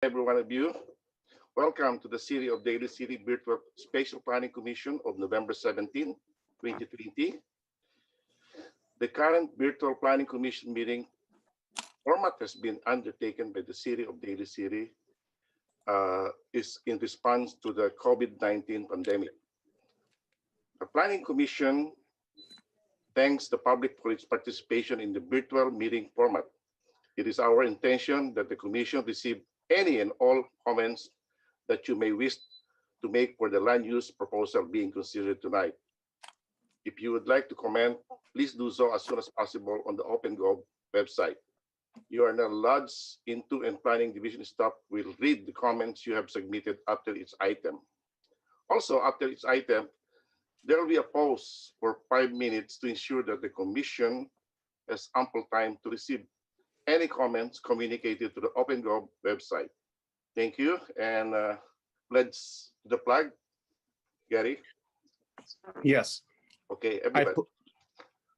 every one of you. Welcome to the City of Daly City Virtual Spatial Planning Commission of November 17, 2020. The current Virtual Planning Commission meeting format has been undertaken by the City of Daly City is in response to the COVID-19 pandemic. The Planning Commission thanks the public for its participation in the virtual meeting format. It is our intention that the Commission receive any and all comments that you may wish to make for the land use proposal being considered tonight. If you would like to comment, please do so as soon as possible on the OpenGov website. You are now lodged into and Planning Division staff will read the comments you have submitted after each item. Also, after each item, there will be a pause for 5 minutes to ensure that the Commission has ample time to receive any comments communicated to the OpenGov website. Thank you, and let's the flag, Gary. Yes, Okay, everybody.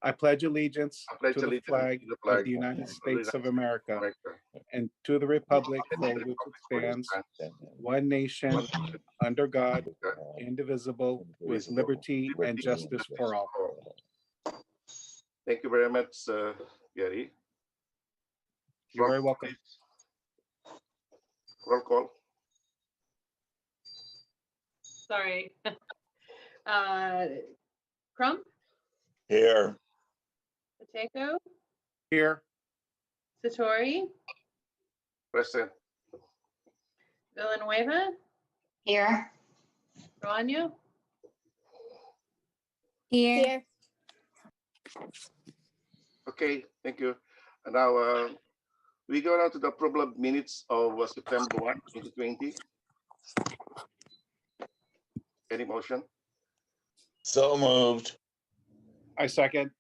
I pledge allegiance I pledge to the allegiance flag to the flag of the United States of America America, and to the republic for which it stands, one nation, under God, indivisible, with liberty and justice for all. Thank you very much, Gary. You're very welcome. Roll call. Sorry. Crump, Here. Pacheco, Here, Satori, Present. Villanueva, Here. Roano. Here. Okay, thank you. And now we go now to the approval of minutes of September 1, 2020. Any motion? So moved. I second.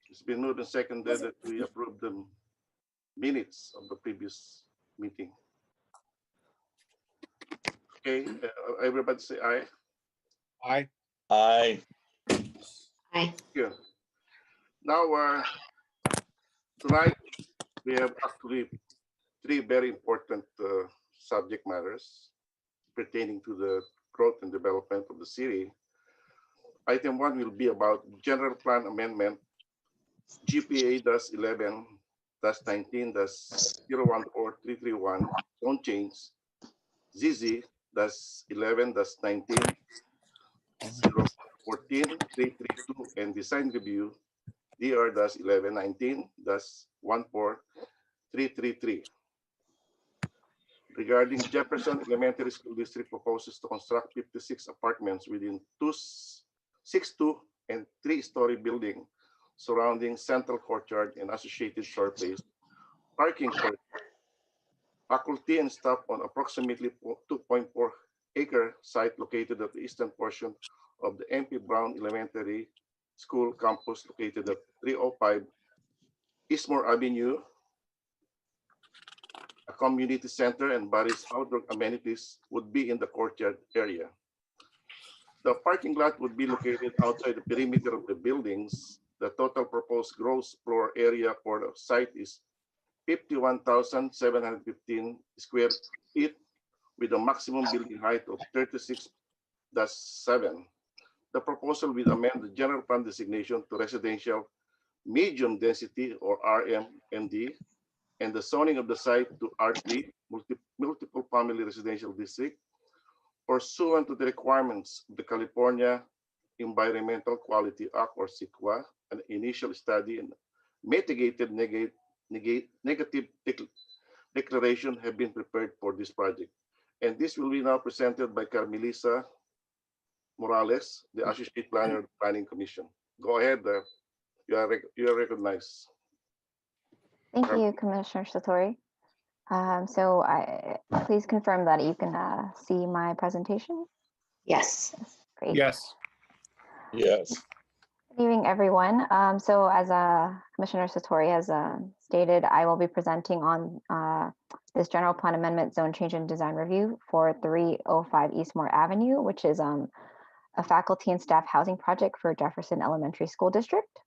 It's been moved and seconded that we approve the minutes of the previous meeting. Okay, everybody say aye. Aye. Aye. Aye. Thank you. Now, tonight we have actually three very important subject matters pertaining to the growth and development of the city. Item 1 will be about general plan amendment, GPA-11-19-014-331, zone change, ZZ-11-19, 014-332, and design review, DR-1119-14333. Regarding Jefferson Elementary School District proposes to construct 56 apartments within 6-2 and 3-story building surrounding central courtyard and associated surface, parking for faculty and staff on approximately 2.4-acre site located at the eastern portion of the MP Brown Elementary School campus located at 305 Eastmore Avenue. A community center and various outdoor amenities would be in the courtyard area. The parking lot would be located outside the perimeter of the buildings. The total proposed gross floor area for the site is 51,715 square feet with a maximum building height of 36-7. The proposal will amend the general plan designation to residential medium density or RMND and the zoning of the site to R3, multiple family residential district, pursuant to the requirements of the California Environmental Quality Act or CEQA. An initial study and mitigated negative declaration have been prepared for this project. And this will be now presented by Carmelisa Morales, the Associate Planner of the Planning Commission. Go ahead, you are recognized. Thank you, Commissioner Satori. Please confirm that you can see my presentation. Yes. Great. Yes. Yes. Good evening, everyone. So as Commissioner Satori has stated, I will be presenting on this general plan amendment zone change and design review for 305 Eastmore Avenue, which is a faculty and staff housing project for Jefferson Elementary School District.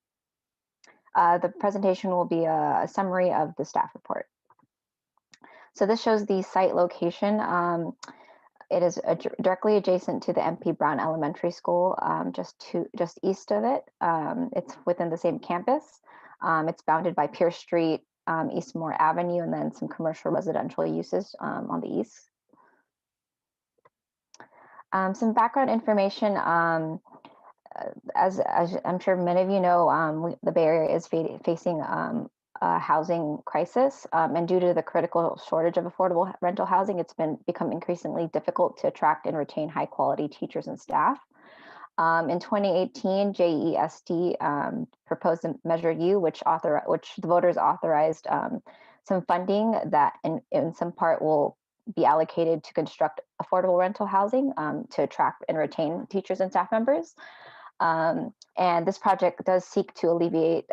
The presentation will be a summary of the staff report. So this shows the site location. It is directly adjacent to the MP Brown Elementary School, just east of it. It's within the same campus. It's bounded by Pierce Street, Eastmore Avenue, and then some commercial residential uses on the east. Some background information. As I'm sure many of you know, the Bay Area is facing a housing crisis, and due to the critical shortage of affordable rental housing, it's become increasingly difficult to attract and retain high quality teachers and staff. In 2018, JESD proposed a Measure U, which the voters authorized some funding that in some part will be allocated to construct affordable rental housing to attract and retain teachers and staff members. And this project does seek to alleviate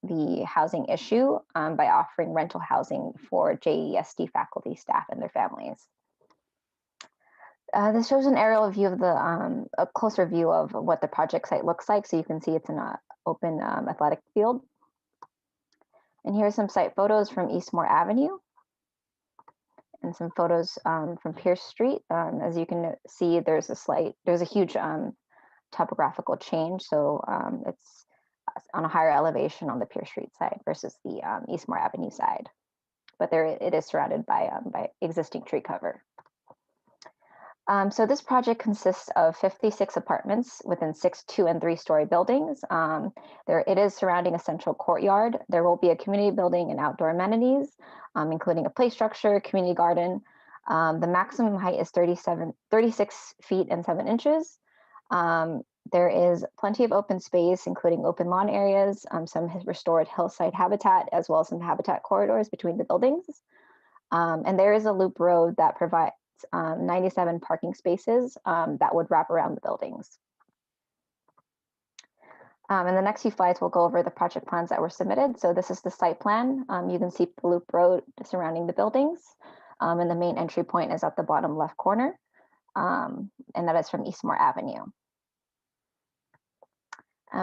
the housing issue by offering rental housing for JESD faculty, staff, and their families. This shows an aerial view of a closer view of what the project site looks like. So you can see it's in an open athletic field. And here's some site photos from Eastmore Avenue and some photos from Pierce Street. As you can see, there's a huge topographical change. So it's on a higher elevation on the Pierce Street side versus the Eastmore Avenue side. But it is surrounded by existing tree cover. So this project consists of 56 apartments within 6 2- and 3-story buildings. It is surrounding a central courtyard. There will be a community building and outdoor amenities, including a play structure, community garden. The maximum height is 36 feet and 7 inches. There is plenty of open space, including open lawn areas, some restored hillside habitat, as well as some habitat corridors between the buildings. And there is a loop road that provides 97 parking spaces that would wrap around the buildings. In the next few slides, we'll go over the project plans that were submitted. So this is the site plan. You can see the loop road surrounding the buildings, and the main entry point is at the bottom left corner, and that is from Eastmore Avenue.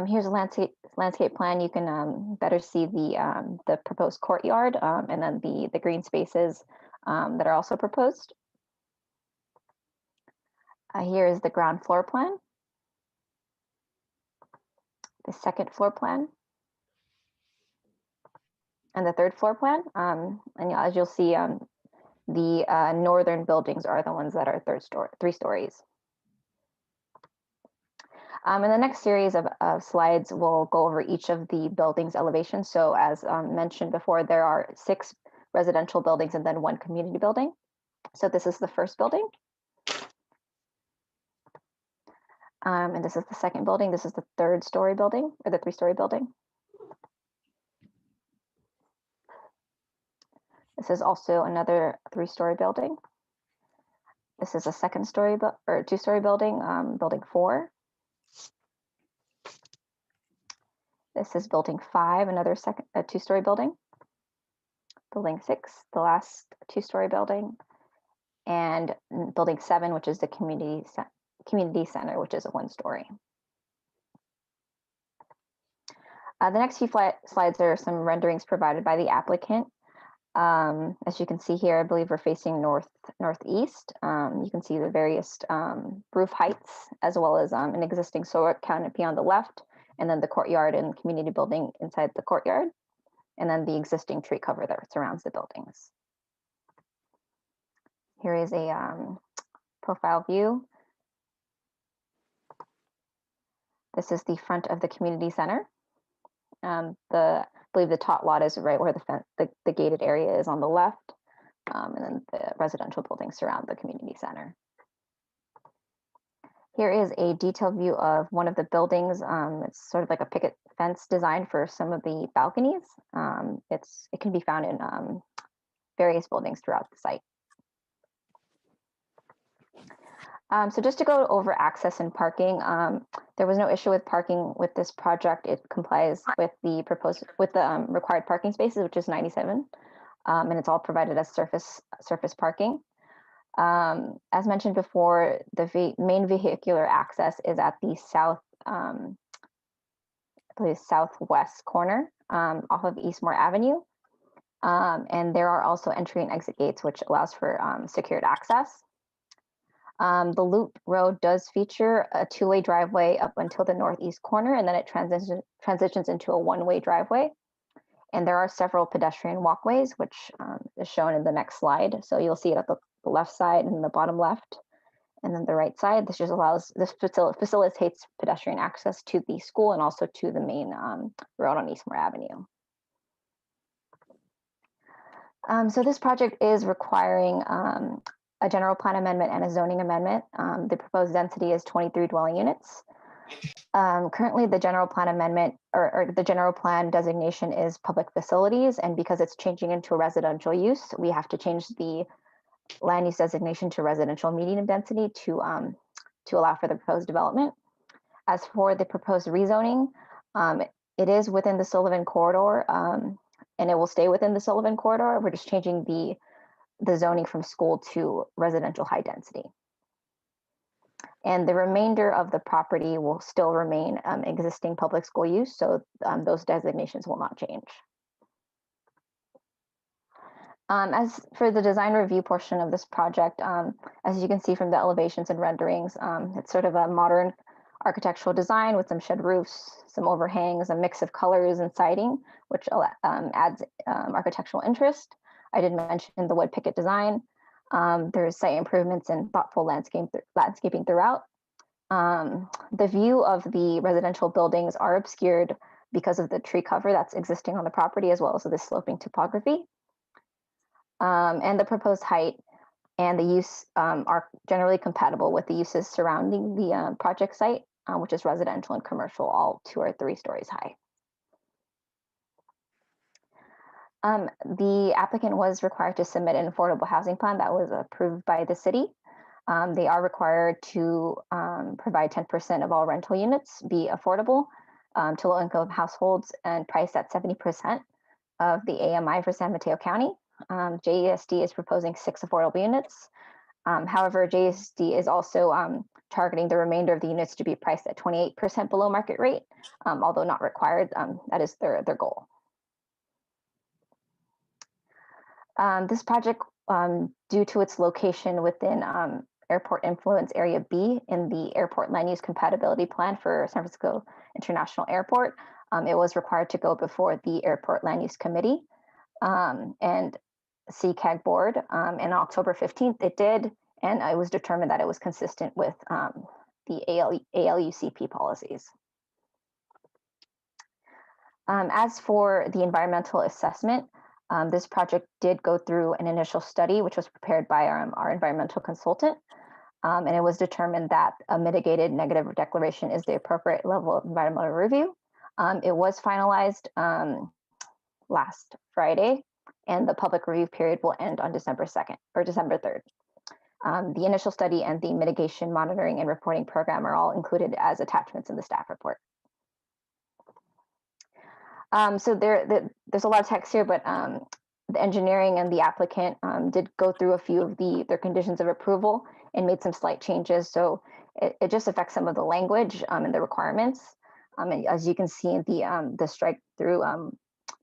Here's a landscape plan. You can better see the proposed courtyard and then the green spaces that are also proposed. Here is the ground floor plan, the second floor plan, and the third floor plan. And as you'll see, the northern buildings are the ones that are 3 stories. In the next series of slides, we'll go over each of the buildings' elevations. So as mentioned before, there are 6 residential buildings and then 1 community building. So this is the first building. And this is the second building. This is the 3rd-story building, or the 3-story building. This is also another 3-story building. This is a 2nd-story or 2-story building, building 4. This is building 5, another 2-story building. Building 6, the last 2-story building, and building 7, which is the community center, which is a 1-story. The next few slides are some renderings provided by the applicant. As you can see here, I believe we're facing northeast. You can see the various roof heights, as well as an existing solar canopy on the left, and then the courtyard and community building inside the courtyard, and then the existing tree cover that surrounds the buildings. Here is a profile view. This is the front of the community center. I believe the top lot is right where the gated area is on the left, and then the residential buildings surround the community center. Here is a detailed view of one of the buildings. It's sort of like a picket fence designed for some of the balconies. It can be found in various buildings throughout the site. So just to go over access and parking, there was no issue with parking with this project. It complies with the required parking spaces, which is 97, and it's all provided as surface parking. As mentioned before, the main vehicular access is at the southwest corner off of Eastmore Avenue. And there are also entry and exit gates, which allows for secured access. The loop road does feature a two-way driveway up until the northeast corner, and then it transitions into a one-way driveway. And there are several pedestrian walkways, which is shown in the next slide. So you'll see it at the left side and the bottom left, and then the right side. This facilitates pedestrian access to the school and also to the main road on Eastmore Avenue. So this project is requiring a general plan amendment and a zoning amendment. The proposed density is 23 dwelling units. Currently, the general plan amendment or the general plan designation is public facilities, and because it's changing into a residential use, we have to change the land use designation to residential medium density to allow for the proposed development. As for the proposed rezoning, it is within the Sullivan corridor, and it will stay within the Sullivan corridor. We're just changing the zoning from school to residential high density. And the remainder of the property will still remain existing public school use, so those designations will not change. As for the design review portion of this project, as you can see from the elevations and renderings, it's sort of a modern architectural design with some shed roofs, some overhangs, a mix of colors and siding, which adds architectural interest. I did mention the wood picket design. There's site improvements and thoughtful landscaping throughout. The view of the residential buildings are obscured because of the tree cover that's existing on the property, as well as the sloping topography. And the proposed height and the use are generally compatible with the uses surrounding the project site, which is residential and commercial, all 2 or 3 stories high. The applicant was required to submit an affordable housing plan that was approved by the city. They are required to provide 10% of all rental units be affordable to low-income households and priced at 70% of the AMI for San Mateo County. JESD is proposing 6 affordable units. However, JESD is also targeting the remainder of the units to be priced at 28% below market rate, although not required. That is their goal. This project, due to its location within Airport Influence Area B in the Airport Land Use Compatibility Plan for San Francisco International Airport, it was required to go before the Airport Land Use Committee and CCAG board. And on October 15th, it did, and it was determined that it was consistent with the ALUCP policies. As for the environmental assessment, this project did go through an initial study, which was prepared by our environmental consultant. And it was determined that a mitigated negative declaration is the appropriate level of environmental review. It was finalized last Friday, and the public review period will end on December 2nd or December 3rd. The initial study and the mitigation monitoring and reporting program are all included as attachments in the staff report. So there's a lot of text here, but the engineering and the applicant did go through a few of their conditions of approval and made some slight changes. So it just affects some of the language and the requirements. And as you can see in the strike through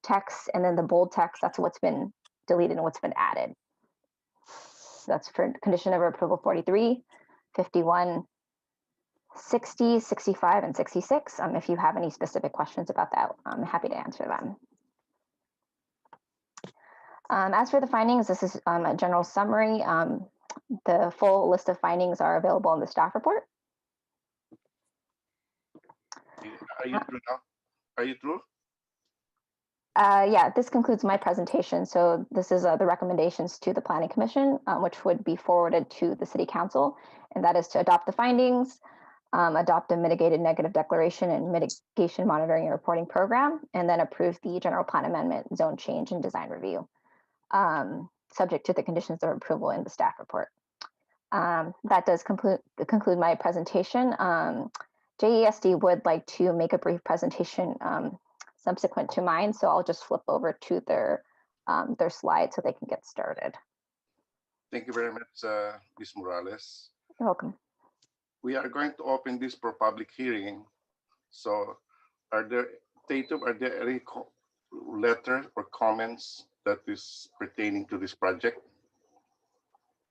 text and then the bold text, that's what's been deleted and what's been added. So that's for condition of approval 43, 51, 60, 65, and 66. If you have any specific questions about that, I'm happy to answer them. As for the findings, this is a general summary. The full list of findings are available in the staff report. Are you through now? Are you through? Yeah, this concludes my presentation. So this is the recommendations to the Planning Commission, which would be forwarded to the City Council, and that is to adopt the findings, adopt a mitigated negative declaration and mitigation monitoring and reporting program, and then approve the general plan amendment, zone change, and design review, subject to the conditions of approval in the staff report. That does conclude my presentation. JESD would like to make a brief presentation subsequent to mine, so I'll just flip over to their slides so they can get started. Thank you very much, Ms. Morales. You're welcome. We are going to open this for public hearing. So are there, Tatum, are there any letters or comments that is pertaining to this project?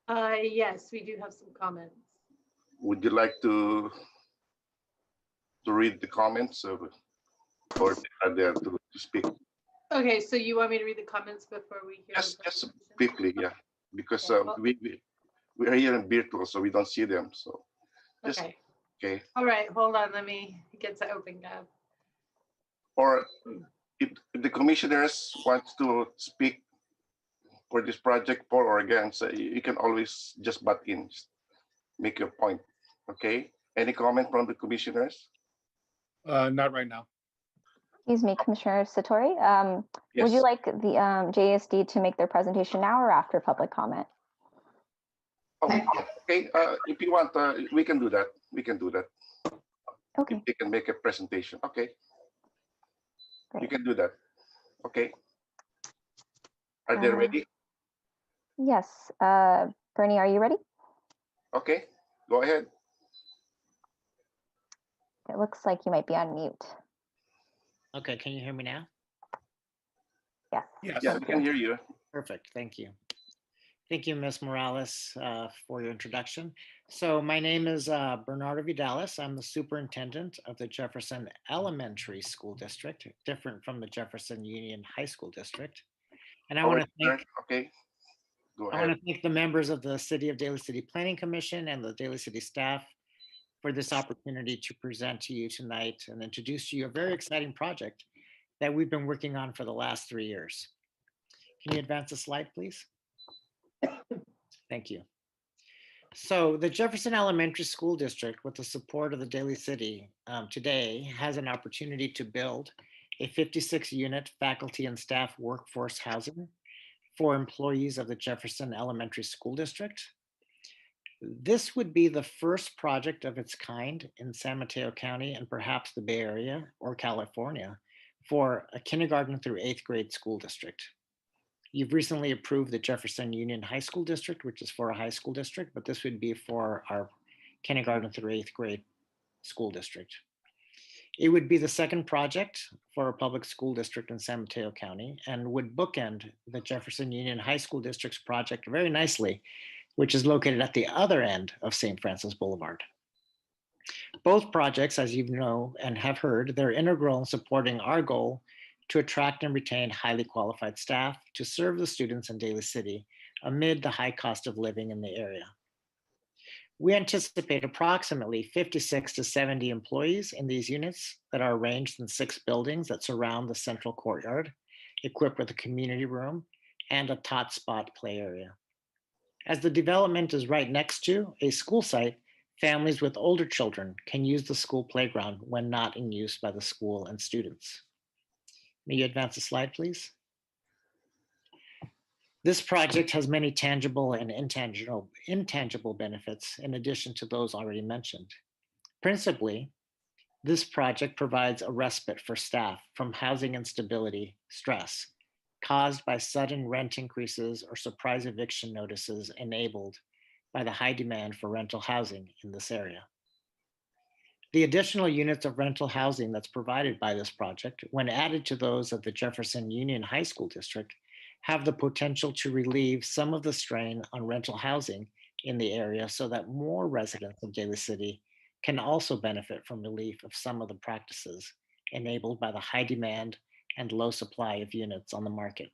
Yes, we do have some comments. Would you like to read the comments or are there to speak? Okay, so you want me to read the comments before we hear? the Just presentation? quickly, yeah, because Okay, well- we are here in virtual, so we don't see them. So just Okay, okay. all right, hold on, let me get to open tab. Or if the commissioners want to speak for this project for or against, you can always just butt in, just make your point. Okay. Any comment from the commissioners? Not right now. Excuse me, Commissioner Satori. Would you Yes. like the JSD to make their presentation now or after public comment? Oh, okay. If you want, we can do that. We can do that. Okay, If they can make a presentation. Okay. You great. can do that. Okay. Are they ready? Yes, Bernie, are you ready? Okay. Go ahead. It looks like you might be on mute. Okay, can you hear me now? Yes. Yes. Yeah, we can hear you. Perfect, thank you. Thank you, Ms. Morales, for your introduction. So my name is Bernardo Vidalis. I'm the superintendent of the Jefferson Elementary School District, different from the Jefferson Union High School District. And I All want right, to thank okay. Go I ahead. want to thank the members of the City of Daly City Planning Commission and the Daly City staff for this opportunity to present to you tonight and introduce to you a very exciting project that we've been working on for the last 3 years. Can you advance the slide, please? Thank you. So the Jefferson Elementary School District, with the support of the Daly City today, has an opportunity to build a 56-unit faculty and staff workforce housing for employees of the Jefferson Elementary School District. This would be the first project of its kind in San Mateo County and perhaps the Bay Area or California for a kindergarten through 8th grade school district. You've recently approved the Jefferson Union High School District, which is for a high school district, but this would be for our kindergarten through 8th grade school district. It would be the second project for a public school district in San Mateo County and would bookend the Jefferson Union High School District's project very nicely, which is located at the other end of St. Francis Boulevard. Both projects, as you know and have heard, they're integral in supporting our goal to attract and retain highly qualified staff to serve the students in Daly City amid the high cost of living in the area. We anticipate approximately 56 to 70 employees in these units that are arranged in 6 buildings that surround the central courtyard, equipped with a community room and a tot spot play area. As the development is right next to a school site, families with older children can use the school playground when not in use by the school and students. May you advance the slide, please? This project has many tangible and intangible benefits in addition to those already mentioned. Principally, this project provides a respite for staff from housing instability stress caused by sudden rent increases or surprise eviction notices enabled by the high demand for rental housing in this area. The additional units of rental housing that's provided by this project, when added to those of the Jefferson Union High School District, have the potential to relieve some of the strain on rental housing in the area so that more residents of Daly City can also benefit from relief of some of the practices enabled by the high demand and low supply of units on the market.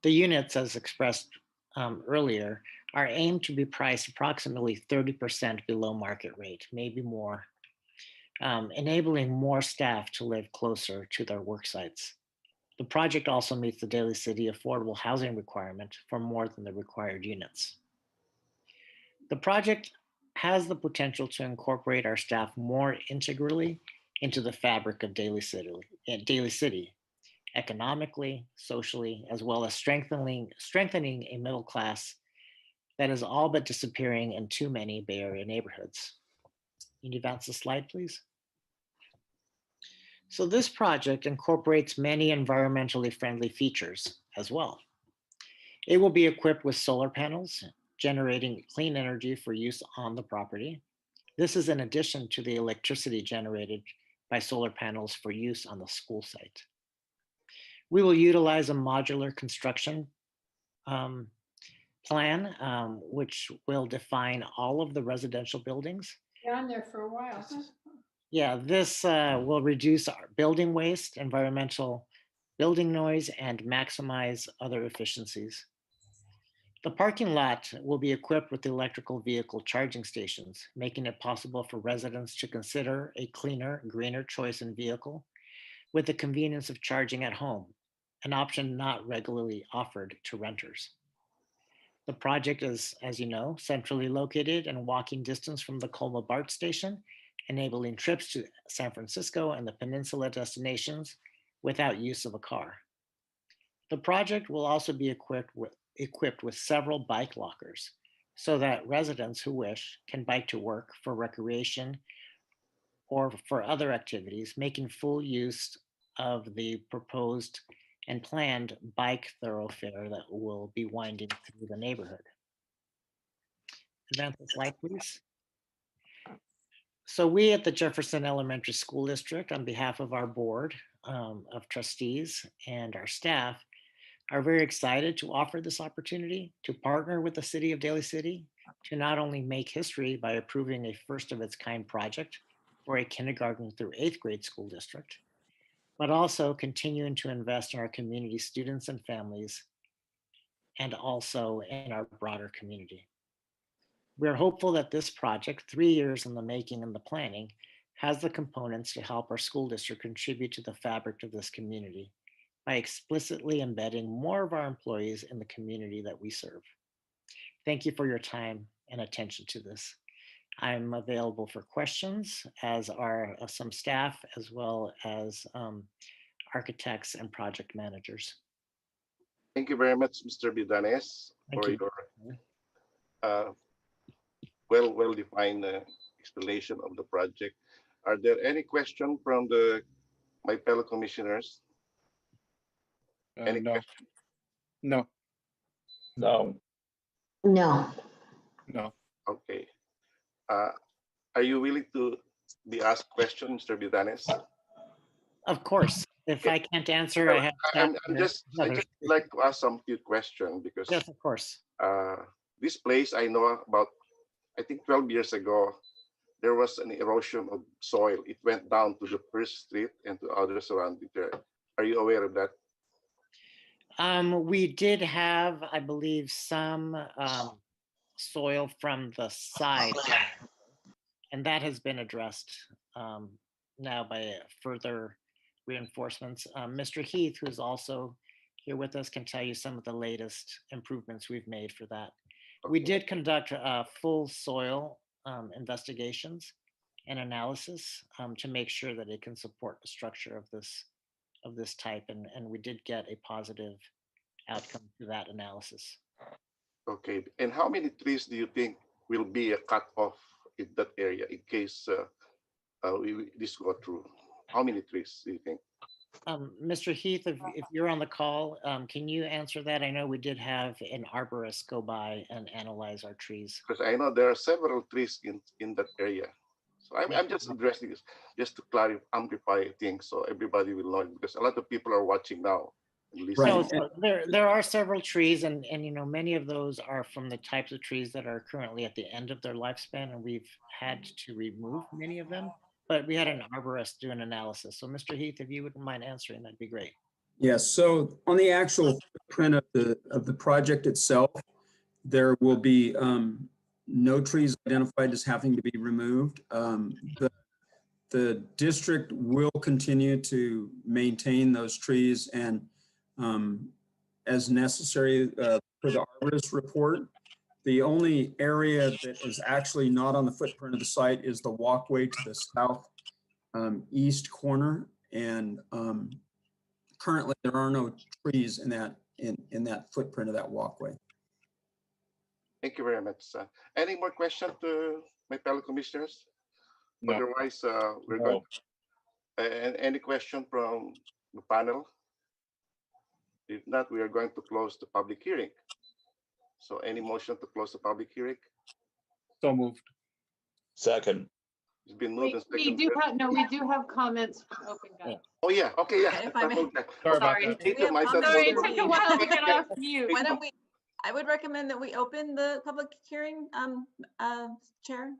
The units, as expressed earlier, are aimed to be priced approximately 30% below market rate, maybe more, enabling more staff to live closer to their work sites. The project also meets the Daly City affordable housing requirement for more than the required units. The project has the potential to incorporate our staff more integrally into the fabric of Daly City, economically, socially, as well as strengthening a middle class that is all but disappearing in too many Bay Area neighborhoods. Can you advance the slide, please? So this project incorporates many environmentally friendly features as well. It will be equipped with solar panels, generating clean energy for use on the property. This is in addition to the electricity generated by solar panels for use on the school site. We will utilize a modular construction plan, which will define all of the residential buildings. Been on there for a while. Huh? Yeah, this will reduce our building waste, environmental building noise, and maximize other efficiencies. The parking lot will be equipped with electrical vehicle charging stations, making it possible for residents to consider a cleaner, greener choice in vehicle with the convenience of charging at home, an option not regularly offered to renters. The project is, as you know, centrally located and walking distance from the Colma BART station, enabling trips to San Francisco and the peninsula destinations without use of a car. The project will also be equipped with several bike lockers so that residents who wish can bike to work for recreation or for other activities, making full use of the proposed and planned bike thoroughfare that will be winding through the neighborhood. Advance the slide, please. So we at the Jefferson Elementary School District, on behalf of our board of trustees and our staff, are very excited to offer this opportunity to partner with the city of Daly City to not only make history by approving a first of its kind project for a kindergarten through 8th grade school district, but also continuing to invest in our community students and families, and also in our broader community. We're hopeful that this project, 3 years in the making and the planning, has the components to help our school district contribute to the fabric of this community by explicitly embedding more of our employees in the community that we serve. Thank you for your time and attention to this. I'm available for questions, as are some staff, as well as architects and project managers. Thank you very much, Mr. Bidanes, Thank for you. your well-defined explanation of the project. Are there any questions from my fellow commissioners? Any No, questions? no, No. No. no. Okay. Are you willing to be asked questions, Mr. Bidanes? Of course, if I can't answer, I have. I just like to ask some few questions because Yes, of course. this place I know about, I think 12 years ago, there was an erosion of soil. It went down to the first street and to other surrounding there. Are you aware of that? We did have, I believe, some soil from the side, and that has been addressed now by further reinforcements. Mr. Heath, who's also here with us, can tell you some of the latest improvements we've made for that. We did conduct full soil investigations and analysis to make sure that it can support the structure of this type, and we did get a positive outcome to that analysis. Okay. And how many trees do you think will be cut off in that area in case this go through? How many trees do you think? Mr. Heath, if you're on the call, can you answer that? I know we did have an arborist go by and analyze our trees. Because I know there are several trees in that area. So I'm just addressing this just to clarify, amplify things so everybody will know, because a lot of people are watching now. So there are several trees, and many of those are from the types of trees that are currently at the end of their lifespan, and we've had to remove many of them. But we had an arborist do an analysis. So Mr. Heath, if you wouldn't mind answering, that'd be great. Yes, so on the actual footprint of the project itself, there will be no trees identified as having to be removed. The district will continue to maintain those trees and as necessary for the arborist report. The only area that is actually not on the footprint of the site is the walkway to the south east corner, and currently there are no trees in that footprint of that walkway. Thank you very much. Any more questions to my fellow commissioners? No. Otherwise, we're going. Any question from the panel? If not, we are going to close the public hearing. So any motion to close the public hearing? So moved. Second. It's been moved and We seconded. do have, no, we do have comments from Open Gov. Oh, yeah, okay, yeah. Okay, if I may. Okay. Sorry about Sorry. that. Take the have mic, comments that's Sorry, to it took a read. while to get off mute. Why don't we, I would recommend that we open the public hearing, Chair.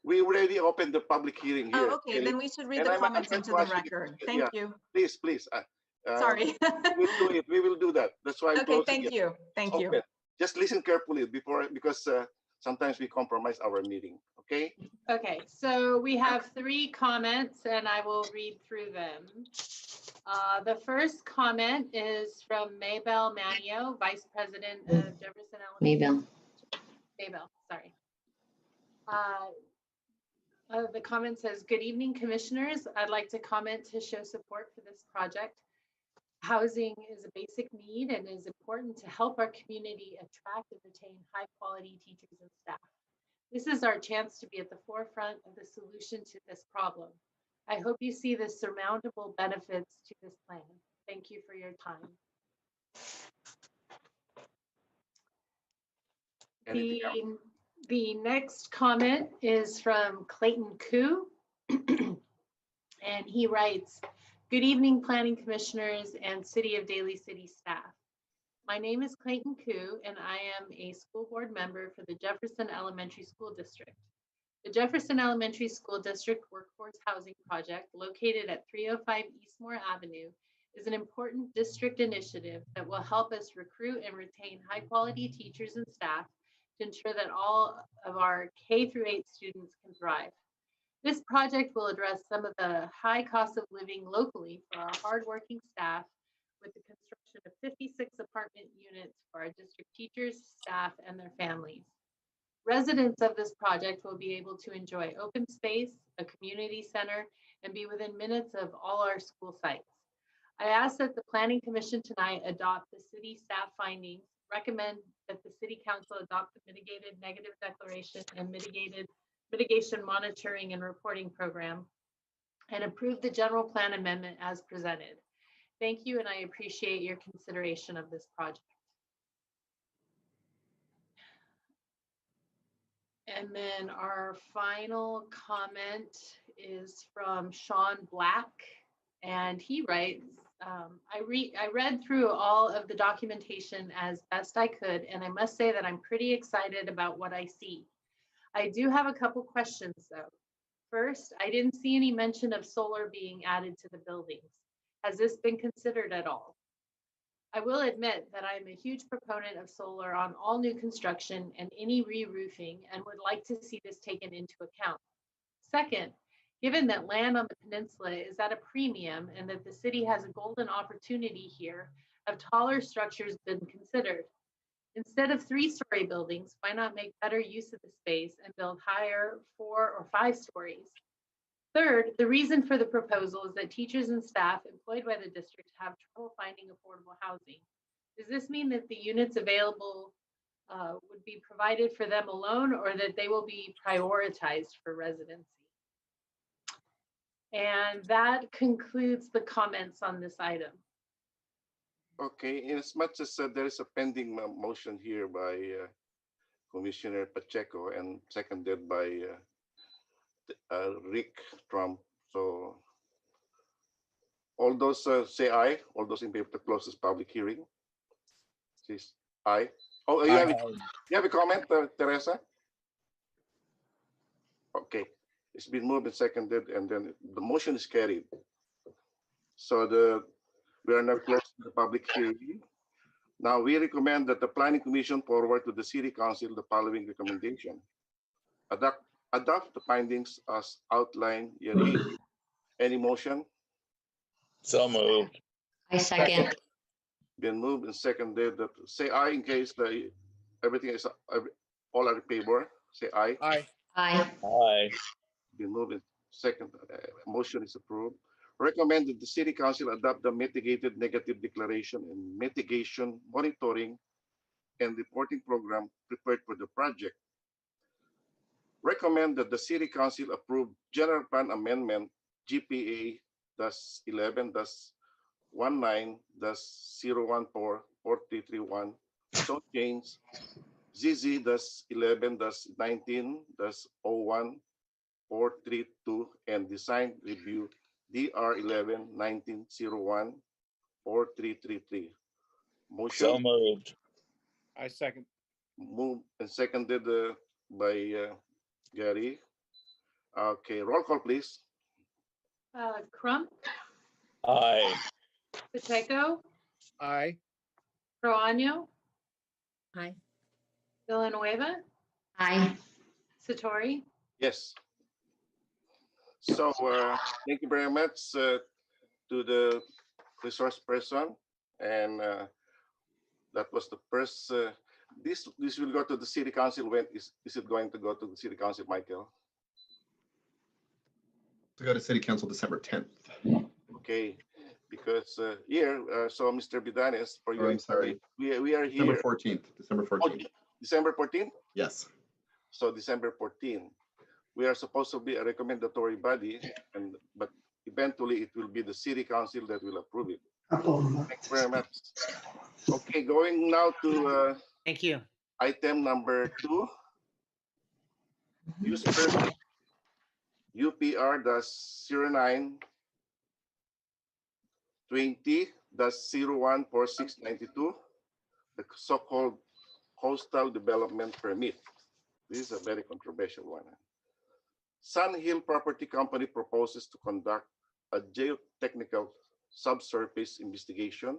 We already opened the public hearing here. Oh, okay, then we should read And the I'm comments trying into to the ask you- record. yeah, Thank you. Please, please. Sorry. We will do it. We will do that. That's why I'm Okay, closing thank it. you. Thank you. Open. Just listen carefully before, because sometimes we compromise our meeting, okay? Okay, so we have 3 comments and I will read through them. The first comment is from Maybell Manio, Vice President of Jefferson Elementary. Maybell. Maybell, sorry. The comment says, "Good evening, commissioners. I'd like to comment to show support for this project. Housing is a basic need and is important to help our community attract and retain high-quality teachers and staff. This is our chance to be at the forefront of the solution to this problem. I hope you see the surmountable benefits to this plan. Thank you for your time." Anything else? The next comment is from Clayton Koo. And he writes, "Good evening, planning commissioners and City of Daly City staff. My name is Clayton Koo, and I am a school board member for the Jefferson Elementary School District. The Jefferson Elementary School District Workforce Housing Project, located at 305 Eastmore Avenue, is an important district initiative that will help us recruit and retain high-quality teachers and staff to ensure that all of our K-8 students can thrive. This project will address some of the high cost of living locally for our hardworking staff with the construction of 56 apartment units for our district teachers, staff, and their families. Residents of this project will be able to enjoy open space, a community center, and be within minutes of all our school sites. I ask that the Planning Commission tonight adopt the city staff findings, recommend that the City Council adopt the mitigated negative declaration and mitigation monitoring and reporting program, and approve the general plan amendment as presented. Thank you, and I appreciate your consideration of this project." And then our final comment is from Sean Black, and he writes, I read through all of the documentation as best I could, and I must say that I'm pretty excited about what I see. I do have a couple questions though. First, I didn't see any mention of solar being added to the buildings. Has this been considered at all? I will admit that I'm a huge proponent of solar on all new construction and any re-roofing, and would like to see this taken into account. Second, given that land on the peninsula is at a premium and that the city has a golden opportunity here, have taller structures been considered? Instead of 3-story buildings, why not make better use of the space and build higher 4 or 5 stories? Third, the reason for the proposal is that teachers and staff employed by the district have trouble finding affordable housing. Does this mean that the units available would be provided for them alone, or that they will be prioritized for residency? And that concludes the comments on this item. Okay, in as much as there is a pending motion here by Commissioner Pacheco and seconded by Rick Trump. So all those say aye. All those in favor to close this public hearing. Says aye. Oh, you have a comment, Teresa? Okay, it's been moved and seconded, and then the motion is carried. So we are now closing the public hearing. Now we recommend that the Planning Commission forward to the City Council the following recommendation. Adopt the findings as outlined herein. Any motion? So moved. I second. Been moved and seconded. That say aye in case everything is all are in favor. Say aye. Aye. Aye. Aye. Been moved and second. Motion is approved. Recommend that the City Council adopt the mitigated negative declaration and mitigation monitoring and reporting program prepared for the project. Recommend that the City Council approve General Plan Amendment GPA 11-19-014-4331 zone change ZZ 11-19-01 432 and design review DR 11-1901 4333. So Motion moved. I second. moved and seconded by Gary. Okay, roll call, please. Crump, Aye. Pacheco, Aye. Proano, Aye. Villanueva, Aye. Satori. Yes. So thank you very much to the resource person, and that was the first. This will go to the city council. When is it going to go to the city council, Michael? To go to city council December 10th. Okay, because here, so Mr. Bidanes, for you, I'm sorry. we are December here. 14th. December 14th. December 14th. Yes. So December 14th, we are supposed to be a recommendatory body, but eventually it will be the city council that will approve it. Thank you very much. Okay, going now to Thank you. item number 2, use permit UPR-09 20-014692, the so-called coastal development permit. This is a very controversial one. Sun Hill Property Company proposes to conduct a geotechnical subsurface investigation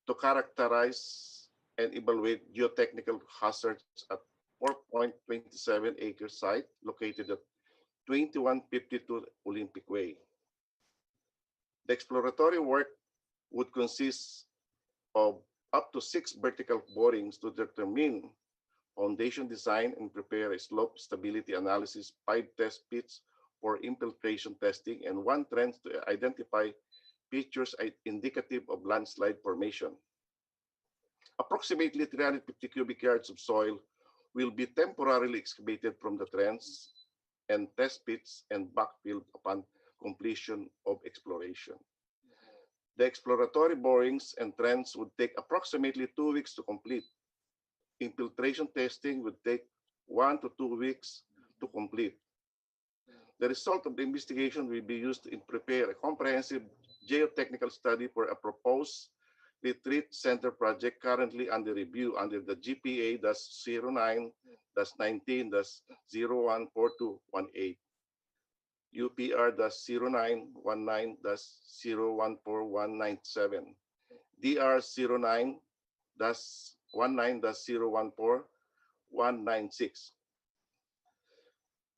to characterize and evaluate geotechnical hazards at 4.27 acre site located at 2152 Olympic Way. The exploratory work would consist of up to 6 vertical borings to determine foundation design and prepare a slope stability analysis, 5 test pits for infiltration testing, and 1 trench to identify features indicative of landslide formation. Approximately 350 cubic yards of soil will be temporarily excavated from the trench and test pits and backfilled upon completion of exploration. The exploratory borings and trench would take approximately 2 weeks to complete. Infiltration testing would take 1 to 2 weeks to complete. The result of the investigation will be used to prepare a comprehensive geotechnical study for a proposed retreat center project currently under review under the GPA-09-19-014218, UPR-0919-014197, DR-09-19-014196.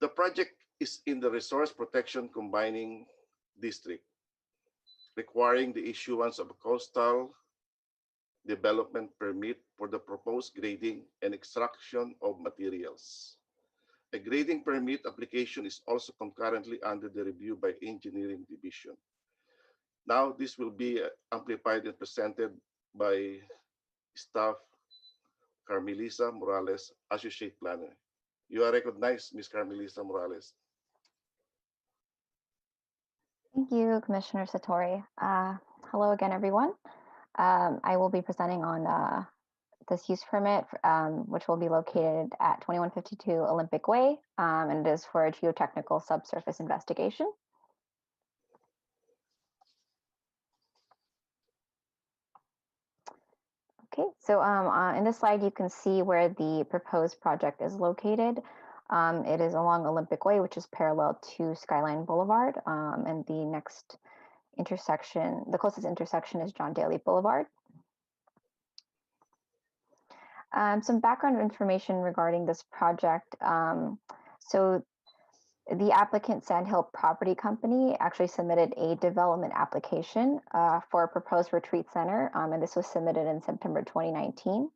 The project is in the resource protection combining district, requiring the issuance of a coastal development permit for the proposed grading and extraction of materials. A grading permit application is also concurrently under the review by Engineering Division. Now this will be amplified and presented by staff Carmelisa Morales, Associate Planner. You are recognized, Ms. Carmelisa Morales. Thank you, Commissioner Satori. Hello again, everyone. I will be presenting on this use permit, which will be located at 2152 Olympic Way, and it is for a geotechnical subsurface investigation. Okay, so in this slide, you can see where the proposed project is located. It is along Olympic Way, which is parallel to Skyline Boulevard, and the next intersection, the closest intersection is John Daly Boulevard. Some background information regarding this project. So the applicant Sandhill Property Company actually submitted a development application for a proposed retreat center, and this was submitted in September 2019.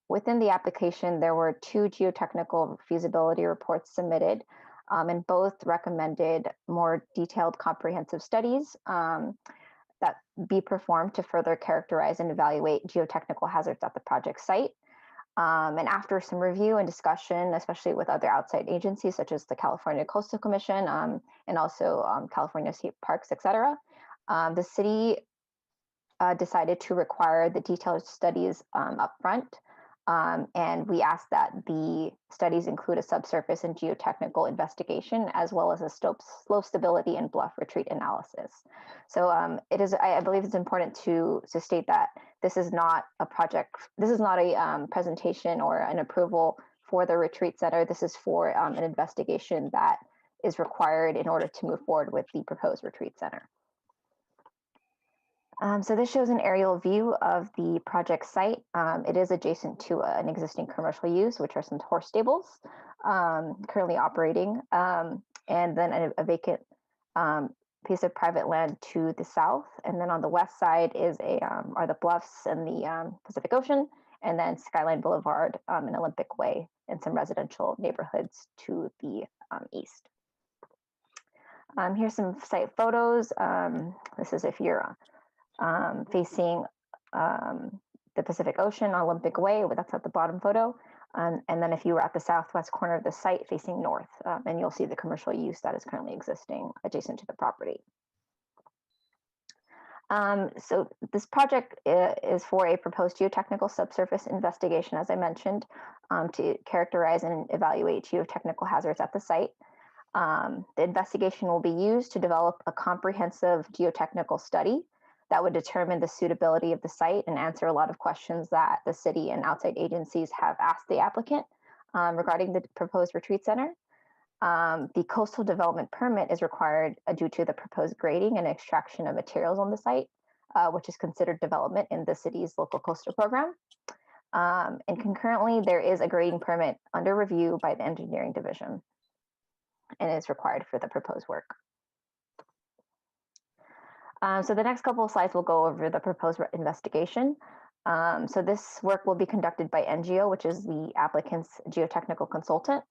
Within the application, there were 2 geotechnical feasibility reports submitted, and both recommended more detailed comprehensive studies that be performed to further characterize and evaluate geotechnical hazards at the project site. And after some review and discussion, especially with other outside agencies such as the California Coastal Commission and also California State Parks, et cetera, the city decided to require the detailed studies upfront. And we asked that the studies include a subsurface and geotechnical investigation, as well as a slope stability and bluff retreat analysis. So I believe it's important to state that this is not a project, this is not a presentation or an approval for the retreat center. This is for an investigation that is required in order to move forward with the proposed retreat center. So this shows an aerial view of the project site. It is adjacent to an existing commercial use, which are some horse stables currently operating, and then a vacant piece of private land to the south. And then on the west side is are the bluffs and the Pacific Ocean, and then Skyline Boulevard and Olympic Way, and some residential neighborhoods to the east. Here's some site photos. This is if you're facing the Pacific Ocean, Olympic Way, that's at the bottom photo. And then if you were at the southwest corner of the site facing north, and you'll see the commercial use that is currently existing adjacent to the property. So this project is for a proposed geotechnical subsurface investigation, as I mentioned, to characterize and evaluate geotechnical hazards at the site. The investigation will be used to develop a comprehensive geotechnical study that would determine the suitability of the site and answer a lot of questions that the city and outside agencies have asked the applicant regarding the proposed retreat center. The coastal development permit is required due to the proposed grading and extraction of materials on the site, which is considered development in the city's local coastal program. And concurrently, there is a grading permit under review by the engineering division and is required for the proposed work. So the next couple of slides will go over the proposed investigation. So this work will be conducted by NGO, which is the applicant's geotechnical consultant.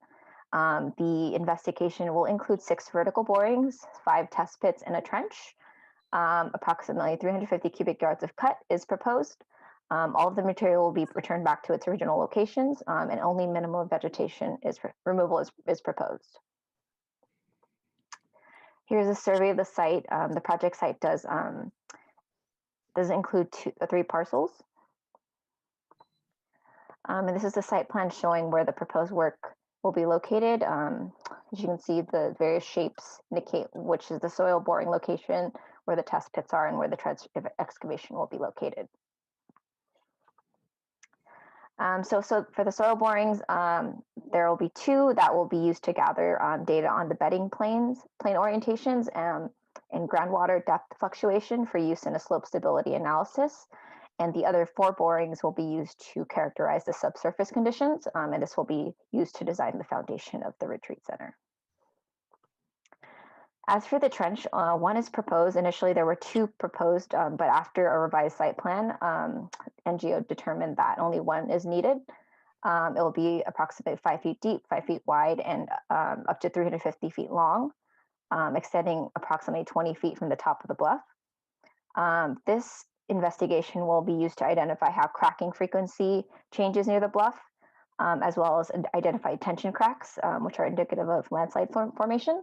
The investigation will include 6 vertical borings, 5 test pits, and a trench. Approximately 350 cubic yards of cut is proposed. All of the material will be returned back to its original locations, and only minimal vegetation removal is proposed. Here's a survey of the site. The project site does include 3 parcels. And this is the site plan showing where the proposed work will be located. As you can see, the various shapes indicate which is the soil boring location, where the test pits are, and where the trench excavation will be located. So for the soil borings, there will be 2 that will be used to gather data on the bedding plane orientations and groundwater depth fluctuation for use in a slope stability analysis. And the other 4 borings will be used to characterize the subsurface conditions, and this will be used to design the foundation of the retreat center. As for the trench, 1 is proposed. Initially, there were 2 proposed, but after a revised site plan, NGO determined that only 1 is needed. It will be approximately 5 feet deep, 5 feet wide, and up to 350 feet long, extending approximately 20 feet from the top of the bluff. This investigation will be used to identify how cracking frequency changes near the bluff, as well as identify tension cracks, which are indicative of landslide formation.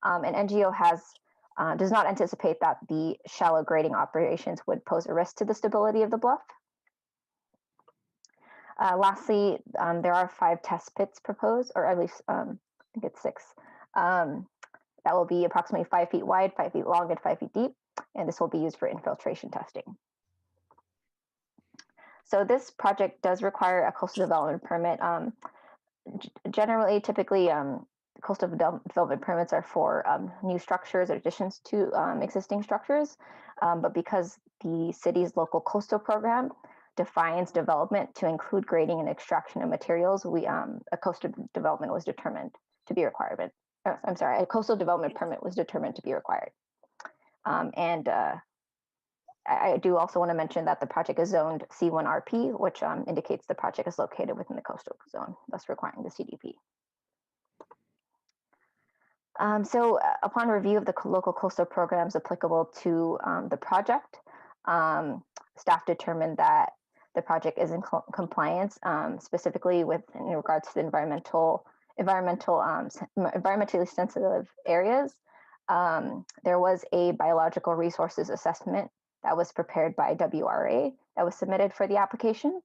And NGO does not anticipate that the shallow grading operations would pose a risk to the stability of the bluff. Lastly, there are 5 test pits proposed, or at least I think it's 6, that will be approximately 5 feet wide, 5 feet long, and 5 feet deep, and this will be used for infiltration testing. So this project does require a coastal development permit. Typically, coastal development permits are for new structures or additions to existing structures, but because the city's local coastal program defines development to include grading and extraction of materials, a coastal development was determined to be required. A coastal development permit was determined to be required. I do also want to mention that the project is zoned C1RP, which indicates the project is located within the coastal zone, thus requiring the CDP. So upon review of the local coastal programs applicable to the project, staff determined that the project is in compliance, specifically in regards to the environmentally sensitive areas. There was a biological resources assessment that was prepared by WRA that was submitted for the application.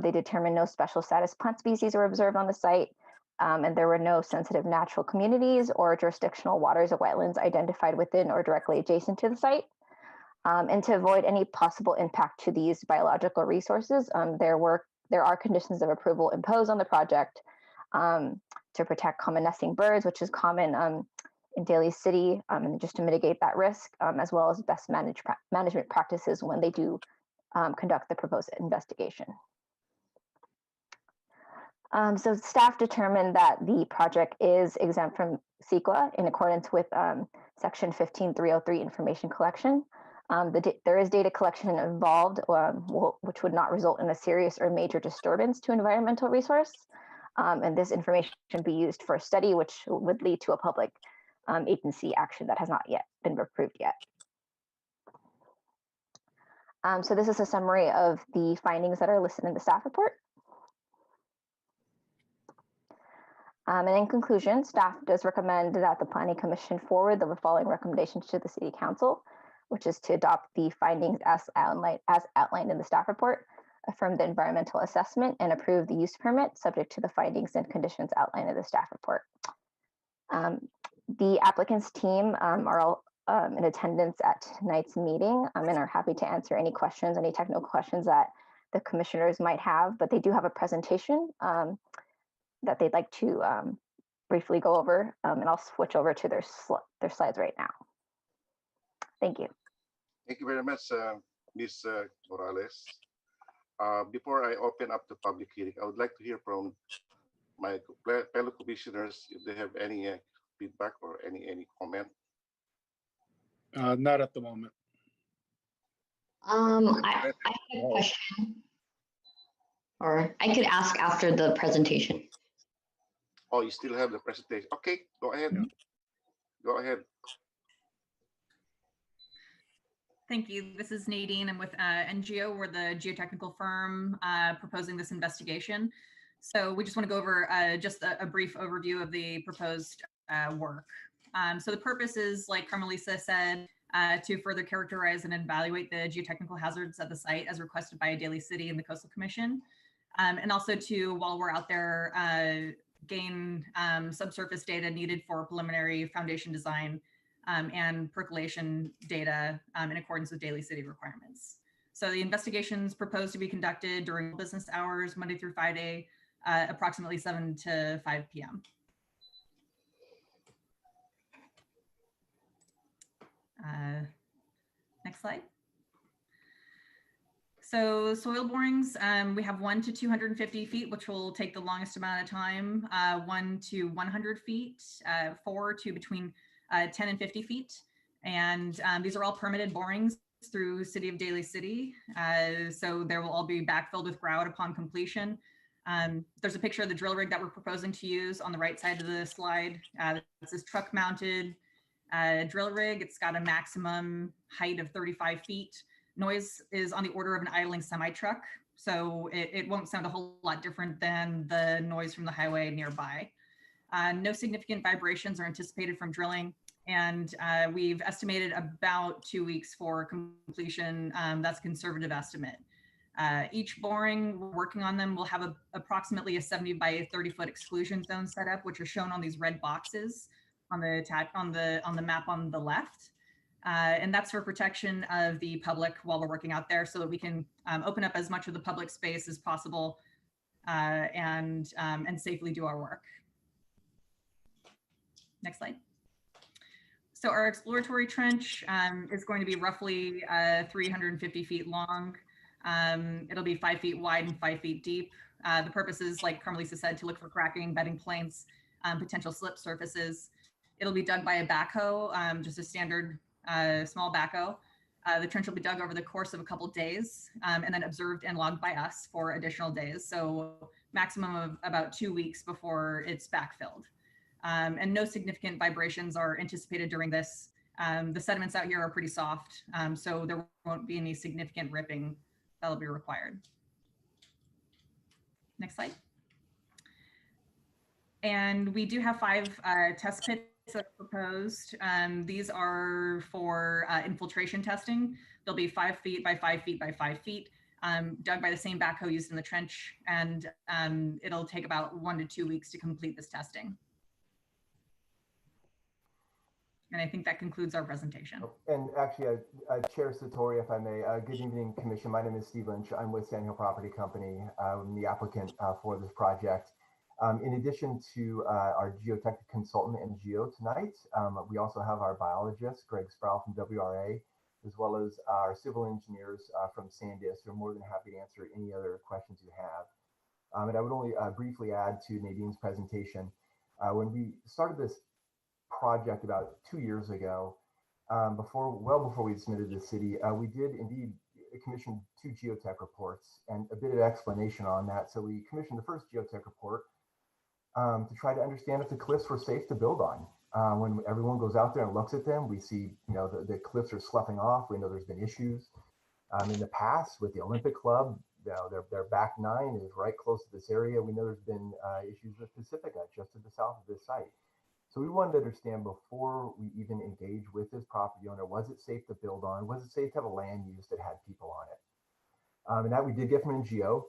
They determined no special status plant species were observed on the site, and there were no sensitive natural communities or jurisdictional waters or wetlands identified within or directly adjacent to the site. And to avoid any possible impact to these biological resources, there are conditions of approval imposed on the project to protect common nesting birds, which is common in Daly City, and just to mitigate that risk, as well as best management practices when they do conduct the proposed investigation. So staff determined that the project is exempt from CEQA in accordance with section 15303 information collection. There is data collection involved, which would not result in a serious or major disturbance to environmental resource. And this information can be used for a study, which would lead to a public agency action that has not yet been approved yet. So this is a summary of the findings that are listed in the staff report. And in conclusion, staff does recommend that the Planning Commission forward the following recommendations to the City Council, which is to adopt the findings as outlined in the staff report, affirm the environmental assessment, and approve the use permit subject to the findings and conditions outlined in the staff report. The applicant's team are all in attendance at tonight's meeting and are happy to answer any questions, any technical questions that the commissioners might have, but they do have a presentation that they'd like to briefly go over, and I'll switch over to their slides right now. Thank you. Thank you very much, Ms. Morales. Before I open up the public hearing, I would like to hear from my fellow commissioners if they have any feedback or any comment. Not at the moment. I have a question, or I could ask after the presentation. Oh, you still have the presentation. Okay, go ahead. Yeah. Go ahead. Thank you. This is Nadine. I'm with NGO. We're the geotechnical firm proposing this investigation. So we just want to go over just a brief overview of the proposed work. So the purpose is, like Carmelisa said, to further characterize and evaluate the geotechnical hazards of the site as requested by Daly City and the Coastal Commission. And also to, while we're out there, gain subsurface data needed for preliminary foundation design and percolation data in accordance with Daly City requirements. So the investigation is proposed to be conducted during business hours, Monday through Friday, approximately 7 to 5 p.m. Next slide. So soil borings, we have 1 to 250 feet, which will take the longest amount of time, 1 to 100 feet, 4 to between 10 and 50 feet. And these are all permitted borings through City of Daly City. So there will all be backfilled with grout upon completion. There's a picture of the drill rig that we're proposing to use on the right side of the slide. This is truck mounted drill rig. It's got a maximum height of 35 feet. Noise is on the order of an idling semi-truck, so it won't sound a whole lot different than the noise from the highway nearby. No significant vibrations are anticipated from drilling, and we've estimated about 2 weeks for completion. That's a conservative estimate. Each boring, we're working on them, will have approximately a 70 by 30 foot exclusion zone set up, which are shown on these red boxes on the map on the left. And that's for protection of the public while we're working out there, so that we can open up as much of the public space as possible and safely do our work. Next slide. So our exploratory trench is going to be roughly 350 feet long. It'll be 5 feet wide and 5 feet deep. The purpose is, like Carmelisa said, to look for cracking, bedding planes, potential slip surfaces. It'll be dug by a backhoe, just a standard small backhoe. The trench will be dug over the course of a couple days and then observed and logged by us for additional days. So maximum of about 2 weeks before it's backfilled. And no significant vibrations are anticipated during this. The sediments out here are pretty soft, so there won't be any significant ripping that'll be required. Next slide. And we do have 5 test pits that are proposed. These are for infiltration testing. They'll be 5 feet by 5 feet by 5 feet. dug by the same backhoe used in the trench, and it'll take about 1 to 2 weeks to complete this testing. And I think that concludes our presentation. And actually, Chair Satori, if I may, good evening, Commission. My name is Steve Lynch. I'm with Sand Hill Property Company. I'm the applicant for this project. In addition to our geotechnical consultant and geo tonight, we also have our biologist, Greg Sproul from WRA, as well as our civil engineers from Sandus, who are more than happy to answer any other questions you have. And I would only briefly add to Nadine's presentation. When we started this project about 2 years ago, well before we submitted to the city, we did indeed commission 2 geotech reports and a bit of explanation on that. So we commissioned the first geotech report to try to understand if the cliffs were safe to build on. When everyone goes out there and looks at them, we see, the cliffs are sloughing off. We know there's been issues in the past with the Olympic Club. Their back 9 is right close to this area. We know there's been issues with Pacifica just to the south of this site. So we wanted to understand before we even engage with this property owner, was it safe to build on? Was it safe to have a land use that had people on it? And that we did get from NGO.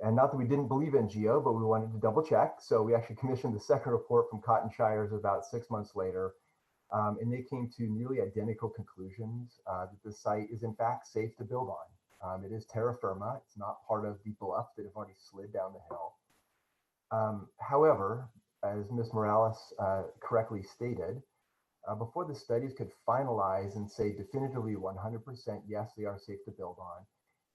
And not that we didn't believe in NGO, but we wanted to double check. So we actually commissioned the second report from Cotton Shires about 6 months later. And they came to nearly identical conclusions that the site is in fact safe to build on. It is terra firma. It's not part of the bluff that have already slid down the hill. However, as Ms. Morales correctly stated, before the studies could finalize and say definitively 100% yes, they are safe to build on,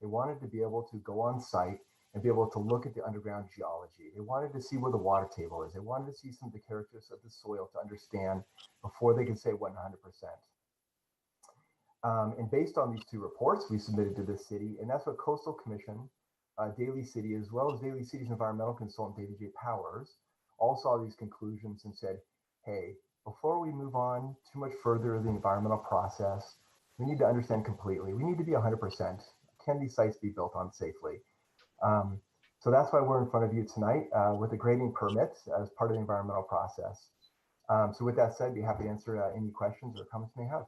they wanted to be able to go on site and be able to look at the underground geology. They wanted to see where the water table is. They wanted to see some of the characteristics of the soil to understand before they could say 100%. And based on these 2 reports, we submitted to the city, and that's what Coastal Commission, Daly City, as well as Daly City's environmental consultant, David J. Powers, all saw these conclusions and said, hey, before we move on too much further in the environmental process, we need to understand completely. We need to be 100%. Can these sites be built on safely? So that's why we're in front of you tonight with a grading permit as part of the environmental process. So with that said, be happy to answer any questions or comments you may have.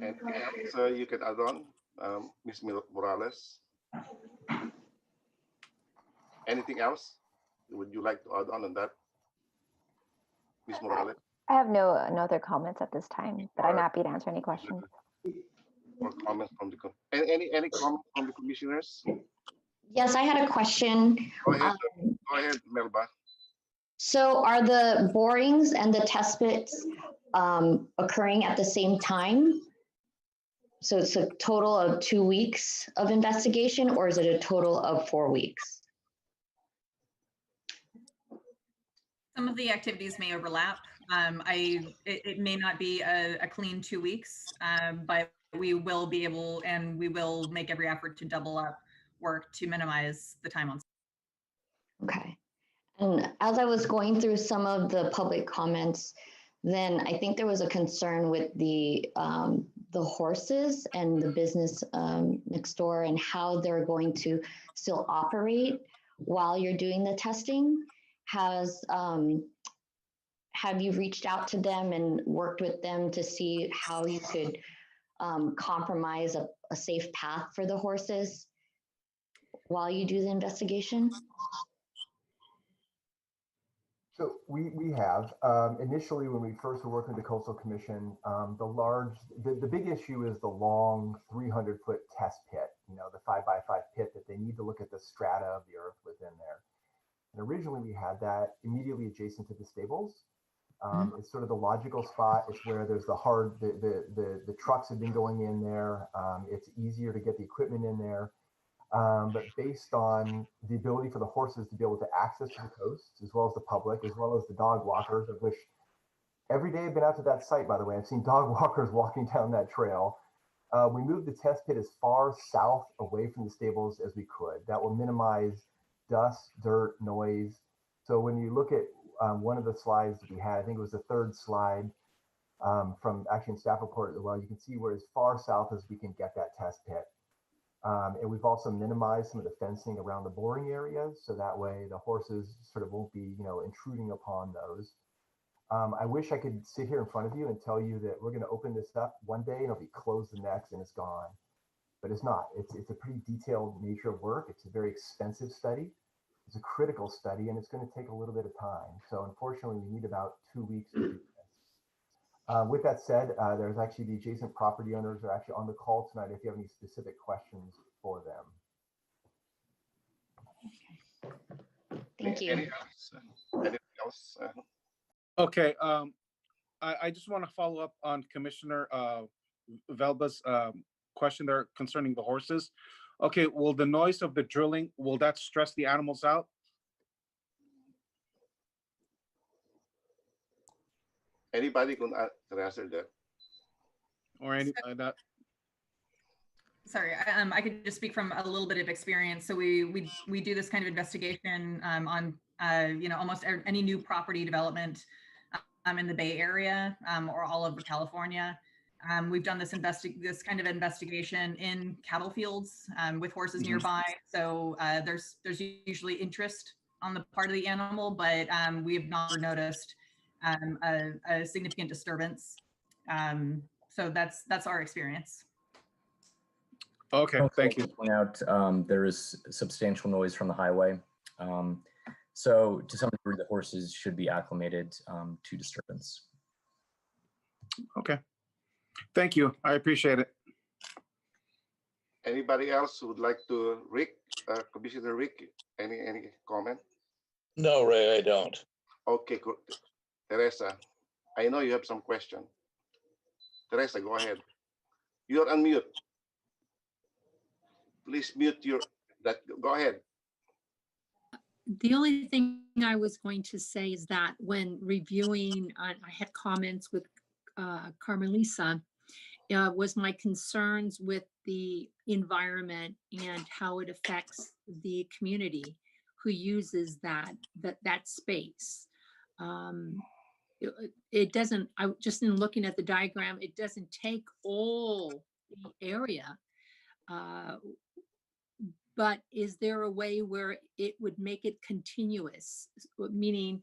Anything else you can add on, Ms. Morales? Anything else would you like to add on that, Ms. Morales? I have no other comments at this time, but I'm happy to answer any questions. Or comments from the any comments from the commissioners? Yes, I had a question. Go ahead, Melba. So are the borings and the test pits occurring at the same time? So it's a total of 2 weeks of investigation, or is it a total of 4 weeks? Some of the activities may overlap. It may not be a clean 2 weeks, but we will be able, and we will make every effort to double up work to minimize the time on. Okay. And as I was going through some of the public comments, then I think there was a concern with the horses and the business next door and how they're going to still operate while you're doing the testing. Have you reached out to them and worked with them to see how you could compromise a safe path for the horses while you do the investigation? So we have initially when we first were working with the Coastal Commission, the big issue is the long 300-foot test pit, the 5x5 pit that they need to look at the strata of the earth within there. And originally we had that immediately adjacent to the stables. It's sort of the logical spot. It's where there's the trucks have been going in there. It's easier to get the equipment in there. But based on the ability for the horses to be able to access to the coast, as well as the public, as well as the dog walkers, of which every day I've been out to that site, by the way, I've seen dog walkers walking down that trail. We moved the test pit as far south away from the stables as we could. That will minimize dust, dirt, noise. So when you look at one of the slides that we had, I think it was the 3rd slide from actually in staff report as well, you can see we're as far south as we can get that test pit. And we've also minimized some of the fencing around the boring areas, so that way the horses sort of won't be, intruding upon those. I wish I could sit here in front of you and tell you that we're going to open this up one day and it'll be closed the next and it's gone. but it's not. It's a pretty detailed nature of work. It's a very expensive study. It's a critical study, and it's going to take a little bit of time. So unfortunately, we need about 2 weeks to do this. With that said, there's actually the adjacent property owners are actually on the call tonight if you have any specific questions for them. Thank you. Anything else? Okay, I just want to follow up on Commissioner Velba's question there concerning the horses. Okay, will the noise of the drilling, will that stress the animals out? Anybody can answer that? Or any that? Sorry, I could just speak from a little bit of experience. So we do this kind of investigation on almost any new property development in the Bay Area or all over California. We've done this kind of investigation in cattle fields with horses nearby. So there's usually interest on the part of the animal, but we have not noticed a significant disturbance. So that's our experience. Okay, thank you. Point out there is substantial noise from the highway. So to some degree, the horses should be acclimated to disturbance. Okay, thank you. I appreciate it. Anybody else who would like to, Rick, Commissioner Rick, any comment? No, Ray, I don't. Okay, good. Teresa, I know you have some question. Teresa, go ahead. You're unmute. Please mute go ahead. The only thing I was going to say is that when reviewing, I had comments with Carmelisa, was my concerns with the environment and how it affects the community who uses that space. It doesn't, just in looking at the diagram, it doesn't take all the area. But is there a way where it would make it continuous? Meaning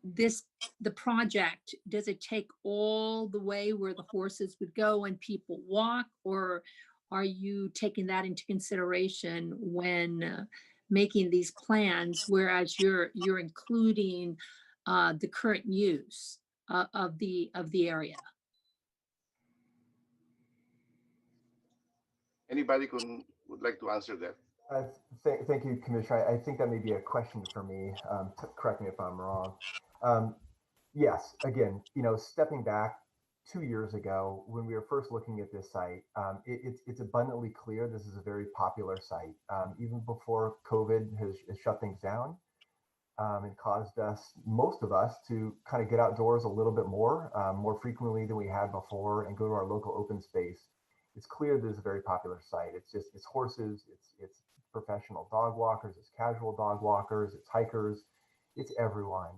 the project, does it take all the way where the horses would go and people walk, or are you taking that into consideration when making these plans, whereas you're including the current use of the area? Anybody would like to answer that? Thank you, Commissioner. I think that may be a question for me. Correct me if I'm wrong. Yes, again, stepping back 2 years ago when we were first looking at this site, it's abundantly clear this is a very popular site. Even before COVID has shut things down and caused most of us, to kind of get outdoors a little bit more frequently than we had before and go to our local open space. It's clear this is a very popular site. It's horses, it's professional dog walkers, it's casual dog walkers, it's hikers, it's everyone.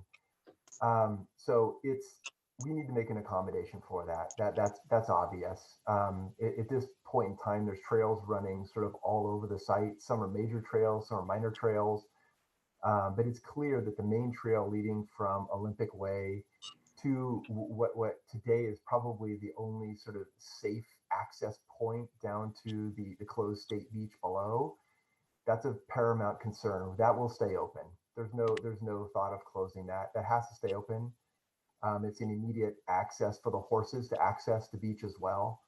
So we need to make an accommodation for that. That's obvious. At this point in time, there's trails running sort of all over the site. Some are major trails, some are minor trails. But it's clear that the main trail leading from Olympic Way to what today is probably the only sort of safe access point down to the closed state beach below, that's of paramount concern. That will stay open. There's no thought of closing that. That has to stay open. It's an immediate access for the horses to access the beach as well.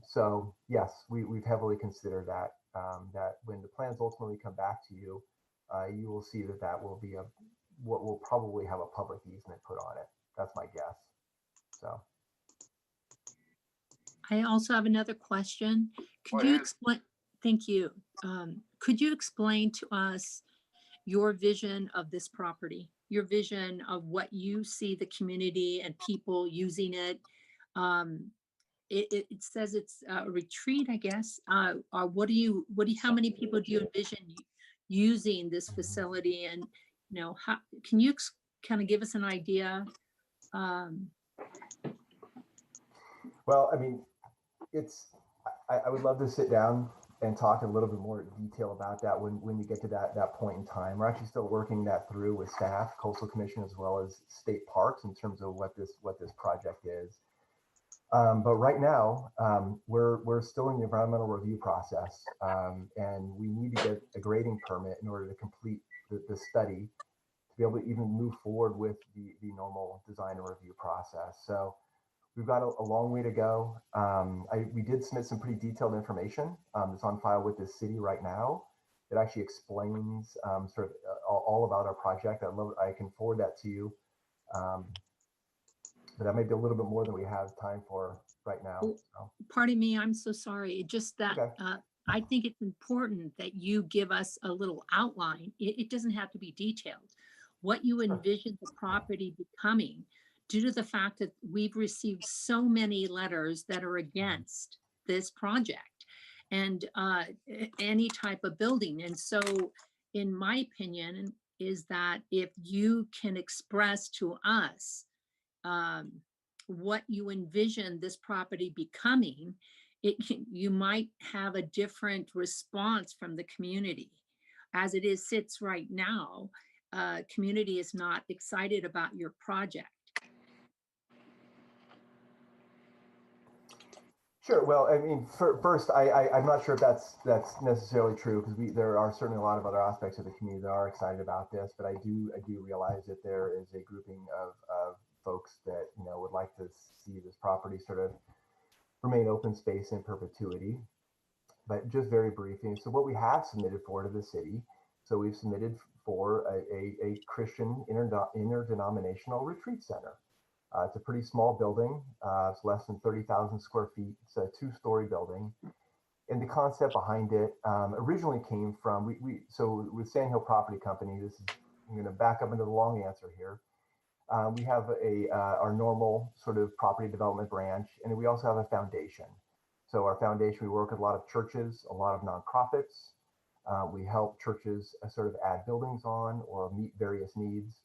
So yes, we've heavily considered that. That when the plans ultimately come back to you, you will see that will be what will probably have a public easement put on it. That's my guess. So. I also have another question. Could you explain? Thank you. Could you explain to us your vision of this property, your vision of what you see the community and people using it? It says it's a retreat, I guess. How many people do you envision using this facility? And how can you kind of give us an idea? Well, I mean, I would love to sit down and talk a little bit more detail about that when we get to that point in time. We're actually still working that through with staff, Coastal Commission, as well as state parks in terms of what this project is. But right now, we're still in the environmental review process, and we need to get a grading permit in order to complete the study to be able to even move forward with the normal design and review process. So we've got a long way to go. We did submit some pretty detailed information that's on file with the city right now. It actually explains sort of all about our project. I can forward that to you. But that may be a little bit more than we have time for right now. So. Pardon me, I'm so sorry. It just that Okay. I think it's important that you give us a little outline. It doesn't have to be detailed. What you envision the property becoming due to the fact that we've received so many letters that are against this project and any type of building. And so in my opinion is that if you can express to us what you envision this property becoming, you might have a different response from the community. As it sits right now, community is not excited about your project. Sure. Well, I mean, first, I'm not sure if that's necessarily true, because there are certainly a lot of other aspects of the community that are excited about this. But I do realize that there is a grouping of folks that would like to see this property sort of remain open space in perpetuity. But just very briefly, so what we have submitted for to the city, so we've submitted for a Christian interdenominational retreat center. It's a pretty small building. It's less than 30,000 square feet. It's a 2-story building. And the concept behind it originally came from, so with Sand Hill Property Company, I'm going to back up into the long answer here. We have our normal sort of property development branch, and we also have a foundation. So our foundation, we work with a lot of churches, a lot of nonprofits. We help churches sort of add buildings on or meet various needs.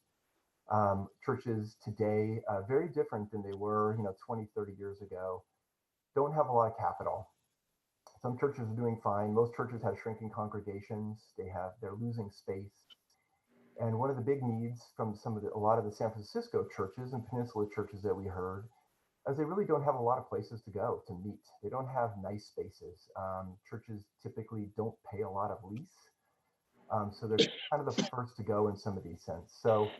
Churches today, very different than they were, 20, 30 years ago, don't have a lot of capital. Some churches are doing fine. Most churches have shrinking congregations. They're losing space. And one of the big needs from a lot of the San Francisco churches and peninsula churches that we heard is they really don't have a lot of places to go to meet. They don't have nice spaces. Churches typically don't pay a lot of lease. So they're kind of the first to go in some of these sense. So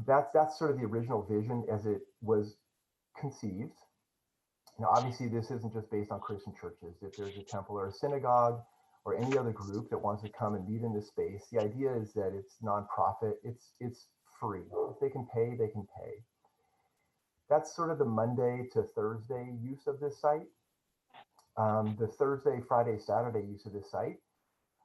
that's sort of the original vision as it was conceived. Now, obviously, this isn't just based on Christian churches. If there's a temple or a synagogue or any other group that wants to come and meet in this space, the idea is that it's nonprofit. It's free. If they can pay, they can pay. That's sort of the Monday to Thursday use of this site. The Thursday, Friday, Saturday use of this site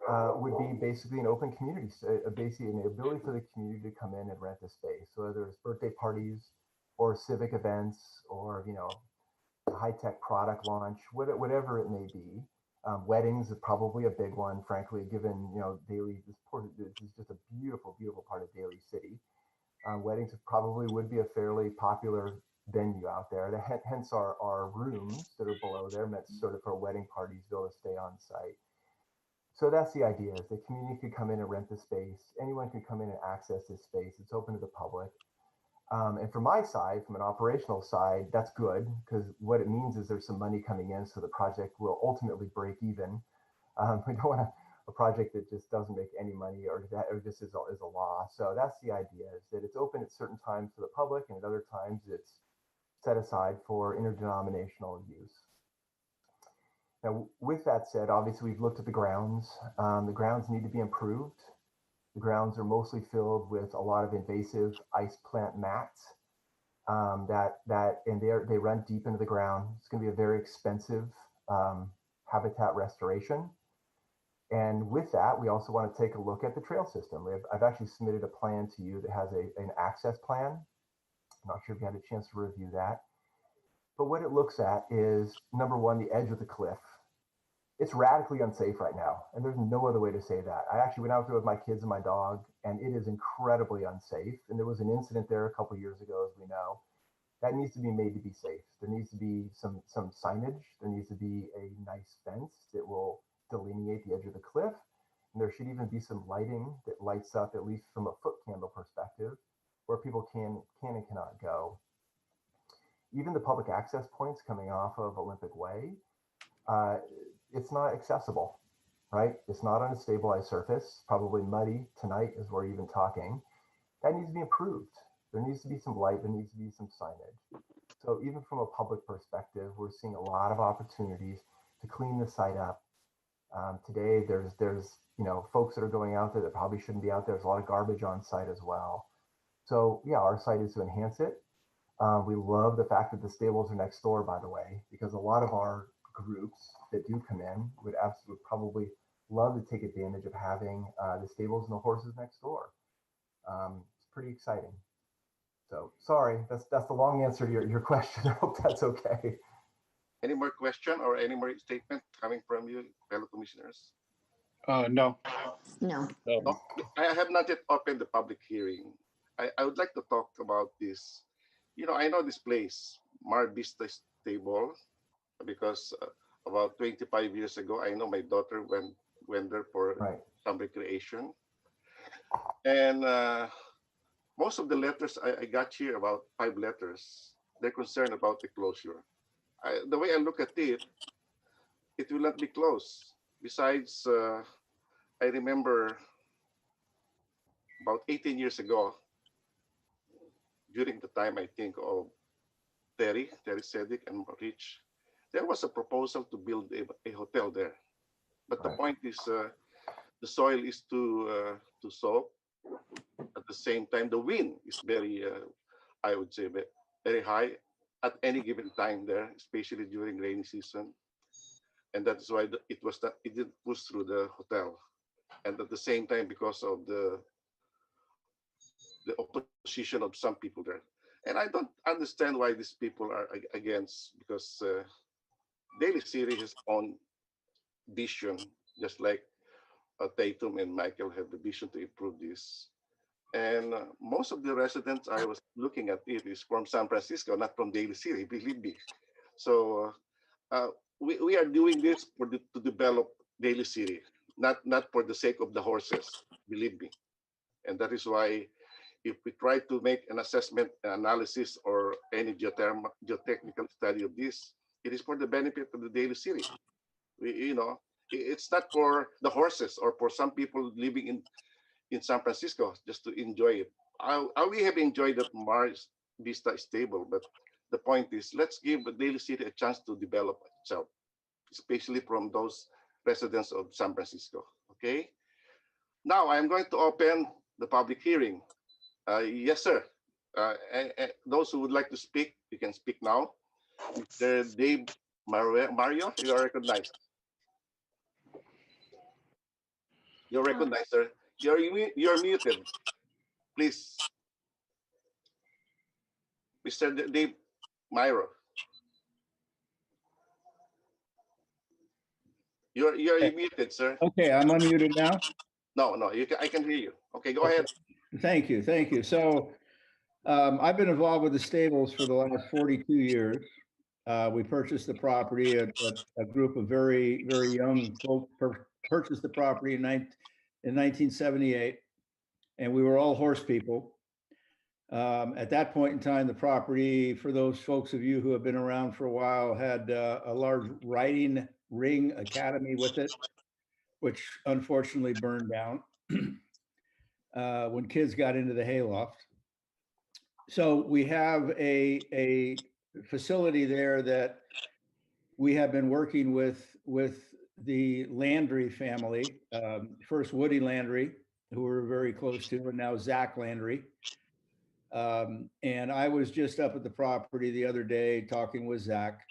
would be basically an open community, basically an ability for the community to come in and rent a space. So whether it's birthday parties or civic events or, high-tech product launch, whatever it may be. Weddings is probably a big one, frankly, given, Daly, this is just a beautiful, beautiful part of Daly City. Weddings probably would be a fairly popular venue out there. Hence our rooms that are below there meant sort of for wedding parties be able to stay on site. So that's the idea, is the community could come in and rent the space. Anyone can come in and access this space. It's open to the public. And from my side, from an operational side, that's good, because what it means is there's some money coming in, so the project will ultimately break even. We don't want a project that just doesn't make any money or just is a loss. So that's the idea, is that it's open at certain times to the public, and at other times it's set aside for interdenominational use. Now, with that said, obviously we've looked at the grounds. The grounds need to be improved. The grounds are mostly filled with a lot of invasive ice plant mats and they run deep into the ground. It's going to be a very expensive habitat restoration. And with that, we also want to take a look at the trail system. I've actually submitted a plan to you that has an access plan. I'm not sure if you had a chance to review that. But what it looks at is, number one, the edge of the cliff. It's radically unsafe right now, and there's no other way to say that. I actually went out there with my kids and my dog, and it is incredibly unsafe. And there was an incident there a couple of years ago, as we know. That needs to be made to be safe. There needs to be some signage. There needs to be a nice fence that will delineate the edge of the cliff. And there should even be some lighting that lights up, at least from a foot candle perspective, where people can and cannot go. even the public access points coming off of Olympic Way, it's not accessible, right? It's not on a stabilized surface, probably muddy tonight as we're even talking. That needs to be improved. There needs to be some light, there needs to be some signage. So even from a public perspective, we're seeing a lot of opportunities to clean the site up. Today, there's folks that are going out there that probably shouldn't be out there. There's a lot of garbage on site as well. So yeah, our site is to enhance it. We love the fact that the stables are next door, by the way, because a lot of our groups that do come in would absolutely probably love to take advantage of having the stables and the horses next door. It's pretty exciting. So sorry, that's the long answer to your question. I hope that's okay. Any more question or any more statement coming from you, fellow commissioners? No. No. No, I have not yet opened the public hearing. I would like to talk about this. I know this place, Mar Vista Stable, because about 25 years ago, I know my daughter went there for some recreation. And most of the letters I got here, about 5 letters, they're concerned about the closure. The way I look at it, it will not be closed. Besides, I remember about 18 years ago, during the time, I think, of Terry Sedic and Rich, there was a proposal to build a hotel there. But the point is, the soil is too soft. At the same time, the wind is very, I would say, very high at any given time there, especially during rainy season. And that is why it didn't push through the hotel. And at the same time, because of the opposition of some people there. And I don't understand why these people are against, because Daly City has own vision, just like Tatum and Michael have the vision to improve this. And most of the residents I was looking at it is from San Francisco, not from Daly City, believe me. So we are doing this to develop Daly City, not for the sake of the horses, believe me. And that is why if we try to make an assessment analysis or any geotechnical study of this, it is for the benefit of the Daly City. It's not for the horses or for some people living in San Francisco just to enjoy it. We have enjoyed that Mars Vista stable, but the point is, let's give the Daly City a chance to develop itself, especially from those residents of San Francisco. Okay. Now I'm going to open the public hearing. Yes, sir. Those who would like to speak, you can speak now. Mr. Dave Mario, you are recognized. You're recognized, sir. You're muted. Please. Mr. Dave Mario. You're muted, sir. Okay, I'm unmuted now. No, I can hear you. Okay, go ahead. Thank you. So I've been involved with the stables for the last 42 years. We purchased the property. A group of very, very young folks purchased the property in 1978, and we were all horse people. At that point in time, the property, for those folks of you who have been around for a while, had a large riding ring academy with it, which unfortunately burned down when kids got into the hayloft. So we have a facility there that we have been working with the Landry family, first Woody Landry, who we're very close to, and now Zach Landry. And I was just up at the property the other day talking with Zach,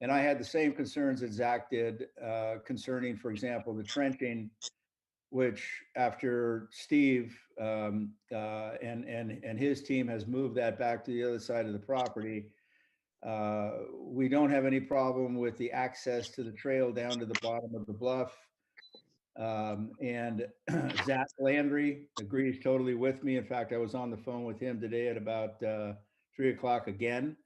and I had the same concerns that Zach did concerning, for example, the trenching, which after Steve and his team has moved that back to the other side of the property, we don't have any problem with the access to the trail down to the bottom of the bluff. And Zach Landry agrees totally with me. In fact, I was on the phone with him today at about 3 o'clock again.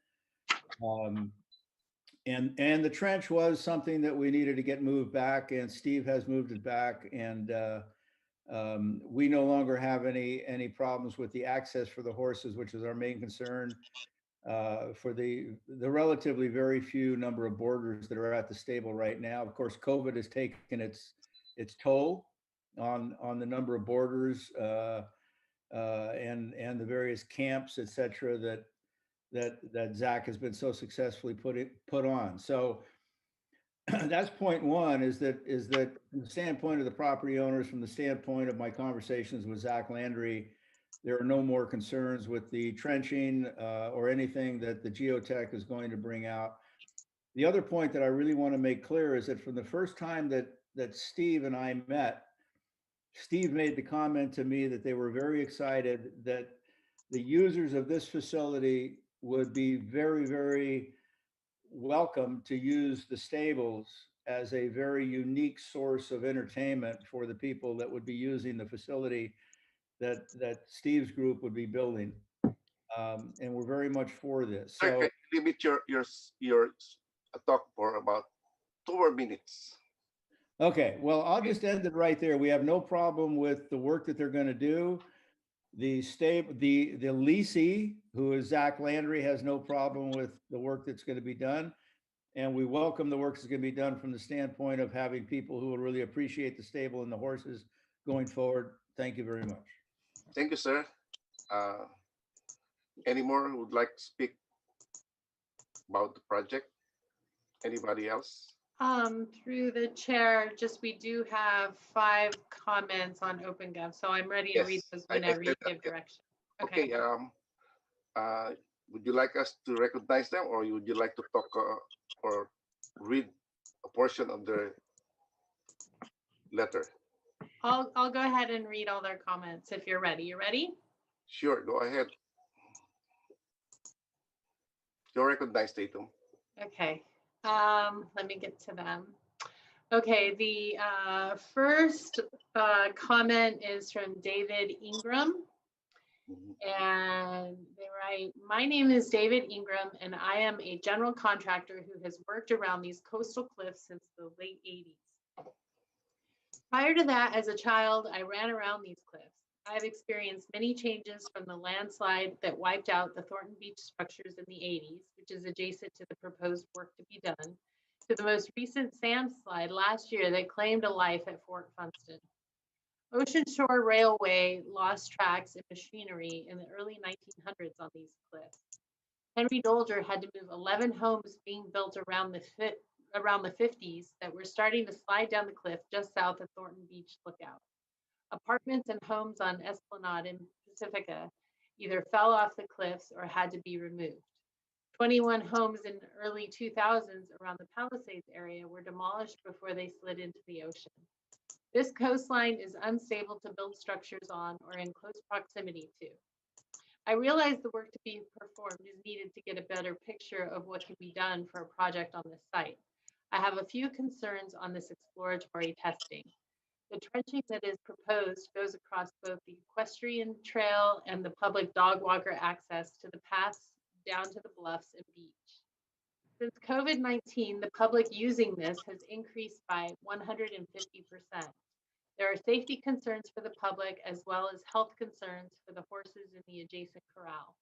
And the trench was something that we needed to get moved back, and Steve has moved it back. And we no longer have any problems with the access for the horses, which is our main concern. for the relatively very few number of boarders that are at the stable right now. Of course, COVID has taken its toll on the number of boarders and the various camps, et cetera, that Zach has been so successfully put on. So that's point one, is that from the standpoint of the property owners, from the standpoint of my conversations with Zach Landry, there are no more concerns with the trenching or anything that the geotech is going to bring out. The other point that I really want to make clear is that from the first time that Steve and I met, Steve made the comment to me that they were very excited that the users of this facility would be very, very welcome to use the stables as a very unique source of entertainment for the people that would be using the facility that Steve's group would be building. And we're very much for this. Sir, So, can you limit your talk for about 2 more minutes? okay, well, I'll just end it right there. We have no problem with the work that they're going to do. The leasee, who is Zach Landry, has no problem with the work that's going to be done. And we welcome the work that's going to be done from the standpoint of having people who will really appreciate the stable and the horses going forward. Thank you very much. Thank you, sir. Any more who would like to speak about the project? Anybody else? Through the chair, we do have 5 comments on OpenGov, so I'm ready to read Yes, those I whenever you said that, give yeah. direction. Okay. Would you like us to recognize them, or would you like to talk or read a portion of the letter? I'll go ahead and read all their comments if you're ready. You ready? Sure, go ahead. You're recognized, Tatum. Okay. Let me get to them. Okay, the first comment is from David Ingram. And they write, "My name is David Ingram, and I am a general contractor who has worked around these coastal cliffs since the late 80s. Prior to that, as a child, I ran around these cliffs. I have experienced many changes from the landslide that wiped out the Thornton Beach structures in the 80s, which is adjacent to the proposed work to be done, to the most recent sand slide last year that claimed a life at Fort Funston. Ocean Shore Railway lost tracks and machinery in the early 1900s on these cliffs. Henry Dolger had to move 11 homes being built around the 50s that were starting to slide down the cliff just south of Thornton Beach Lookout. Apartments and homes on Esplanade and Pacifica either fell off the cliffs or had to be removed. 21 homes in the early 2000s around the Palisades area were demolished before they slid into the ocean. This coastline is unstable to build structures on or in close proximity to. I realize the work to be performed is needed to get a better picture of what can be done for a project on this site. I have a few concerns on this exploratory testing. The trenching that is proposed goes across both the equestrian trail and the public dog walker access to the paths down to the bluffs and beach. Since COVID-19, the public using this has increased by 150%. There are safety concerns for the public as well as health concerns for the horses in the adjacent corral.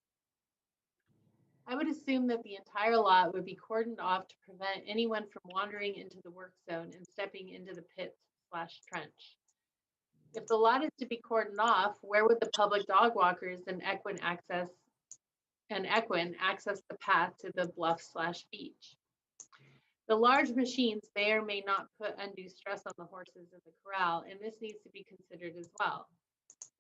I would assume that the entire lot would be cordoned off to prevent anyone from wandering into the work zone and stepping into the pit/trench. If the lot is to be cordoned off, where would the public dog walkers and equine access the path to the bluff/beach? The large machines may or may not put undue stress on the horses in the corral, and this needs to be considered as well.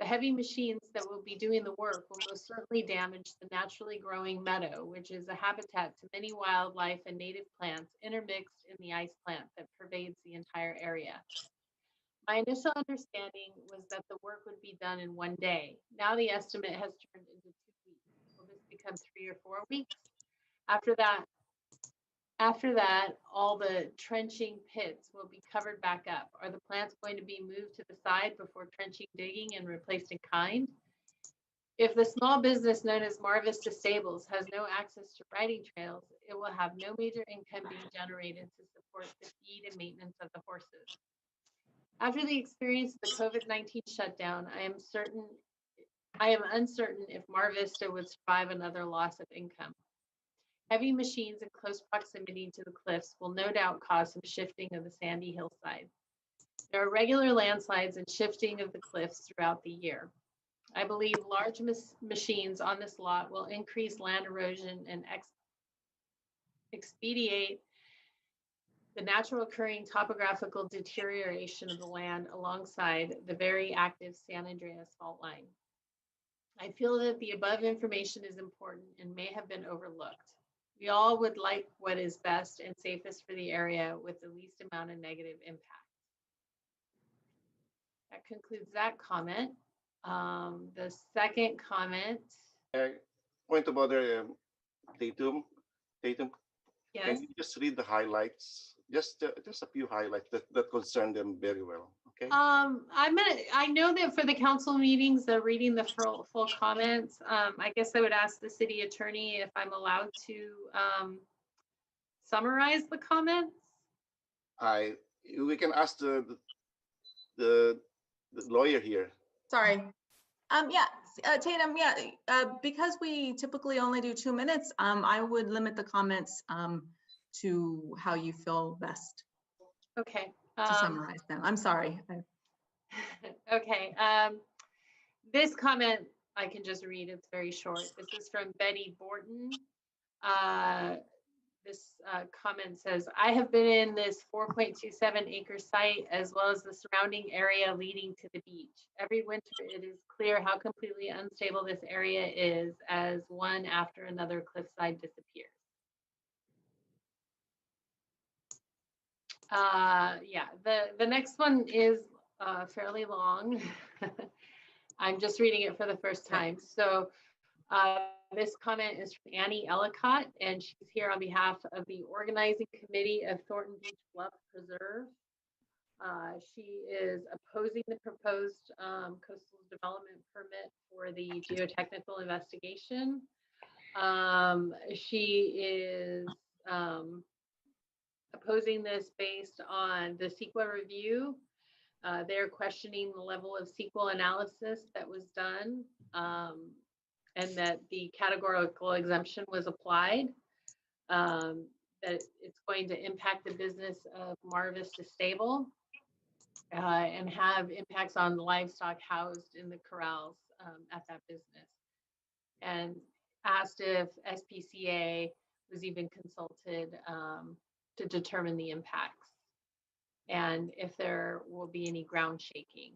The heavy machines that will be doing the work will most certainly damage the naturally growing meadow, which is a habitat to many wildlife and native plants intermixed in the ice plant that pervades the entire area. My initial understanding was that the work would be done in 1 day. Now the estimate has turned into 2 weeks. Will this become 3 or 4 weeks? After that, all the trenching pits will be covered back up. Are the plants going to be moved to the side before trenching, digging, and replaced in kind? If the small business known as Mar Vista Stables has no access to riding trails, it will have no major income being generated to support the feed and maintenance of the horses. After the experience of the COVID-19 shutdown, I am uncertain if Mar Vista would survive another loss of income. Heavy machines in close proximity to the cliffs will no doubt cause some shifting of the sandy hillside. There are regular landslides and shifting of the cliffs throughout the year. I believe large machines on this lot will increase land erosion and expedite the natural occurring topographical deterioration of the land alongside the very active San Andreas fault line. I feel that the above information is important and may have been overlooked. We all would like what is best and safest for the area with the least amount of negative impact. That concludes that comment. The second comment. Point of order, Tatum. Can Yes. you just read the highlights? Just a few highlights that concern them very well. Okay. I know that for the council meetings, they're reading the full comments. I guess I would ask the city attorney if I'm allowed to summarize the comments. We can ask the lawyer here. Sorry. Yeah, Tatum, yeah, because we typically only do 2 minutes, I would limit the comments to how you feel best. Okay. To summarize them. I'm sorry. Okay. This comment I can just read. It's very short. This is from Betty Borton. This comment says, I have been in this 4.27 acre site as well as the surrounding area leading to the beach. Every winter it is clear how completely unstable this area is as one after another cliffside disappears. Yeah, the next one is fairly long. I'm just reading it for the first time. So this comment is from Annie Ellicott, and she's here on behalf of the organizing committee of Thornton Beach Bluff Preserve. She is opposing the proposed coastal development permit for the geotechnical investigation. She is opposing this based on the CEQA review. They're questioning the level of CEQA analysis that was done, and that the categorical exemption was applied, that it's going to impact the business of Mar Vista Stable and have impacts on the livestock housed in the corrals at that business, and asked if SPCA was even consulted to determine the impacts and if there will be any ground shaking.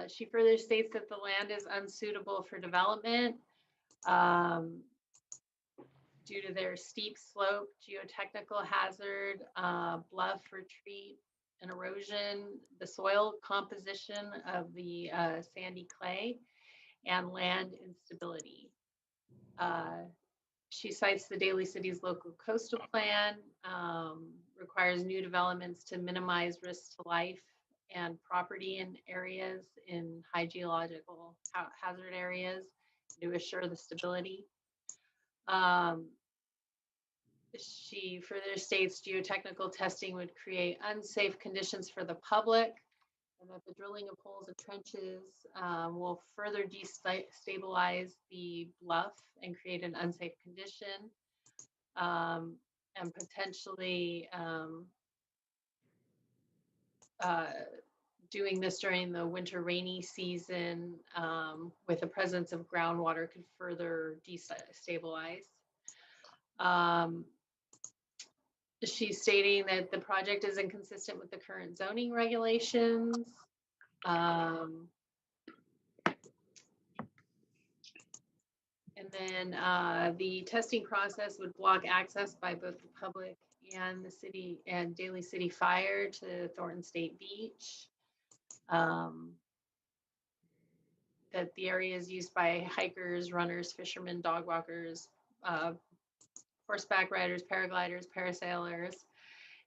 She further states that the land is unsuitable for development due to their steep slope, geotechnical hazard, bluff retreat and erosion, the soil composition of the sandy clay, and land instability. She cites the Daly City's local coastal plan, requires new developments to minimize risks to life and property in areas in high geological hazard areas to assure the stability. She further states geotechnical testing would create unsafe conditions for the public, and that the drilling of holes and trenches will further destabilize the bluff and create an unsafe condition, and potentially doing this during the winter rainy season with the presence of groundwater could further destabilize. She's stating that the project is inconsistent with the current zoning regulations. And then the testing process would block access by both the public and the city and Daly City Fire to Thornton State Beach. That the area is used by hikers, runners, fishermen, dog walkers, horseback riders, paragliders, parasailers.